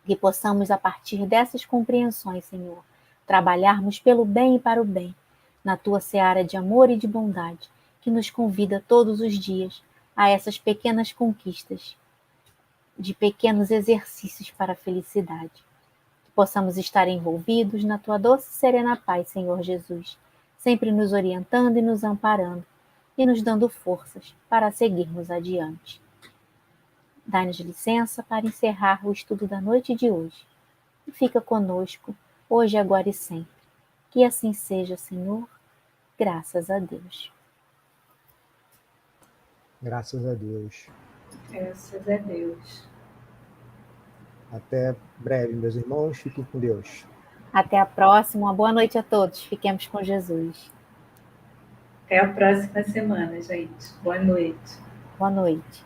Que possamos, a partir dessas compreensões, Senhor, trabalharmos pelo bem e para o bem, na Tua seara de amor e de bondade, que nos convida todos os dias a essas pequenas conquistas, de pequenos exercícios para a felicidade. Que possamos estar envolvidos na Tua doce e serena paz, Senhor Jesus, sempre nos orientando e nos amparando, e nos dando forças para seguirmos adiante. Dá-nos licença para encerrar o estudo da noite de hoje. E fica conosco, hoje, agora e sempre. Que assim seja, Senhor, graças a Deus. Graças a Deus. Graças a Deus. Até breve, meus irmãos. Fiquem com Deus. Até a próxima. Uma boa noite a todos. Fiquemos com Jesus. Até a próxima semana, gente. Boa noite. Boa noite.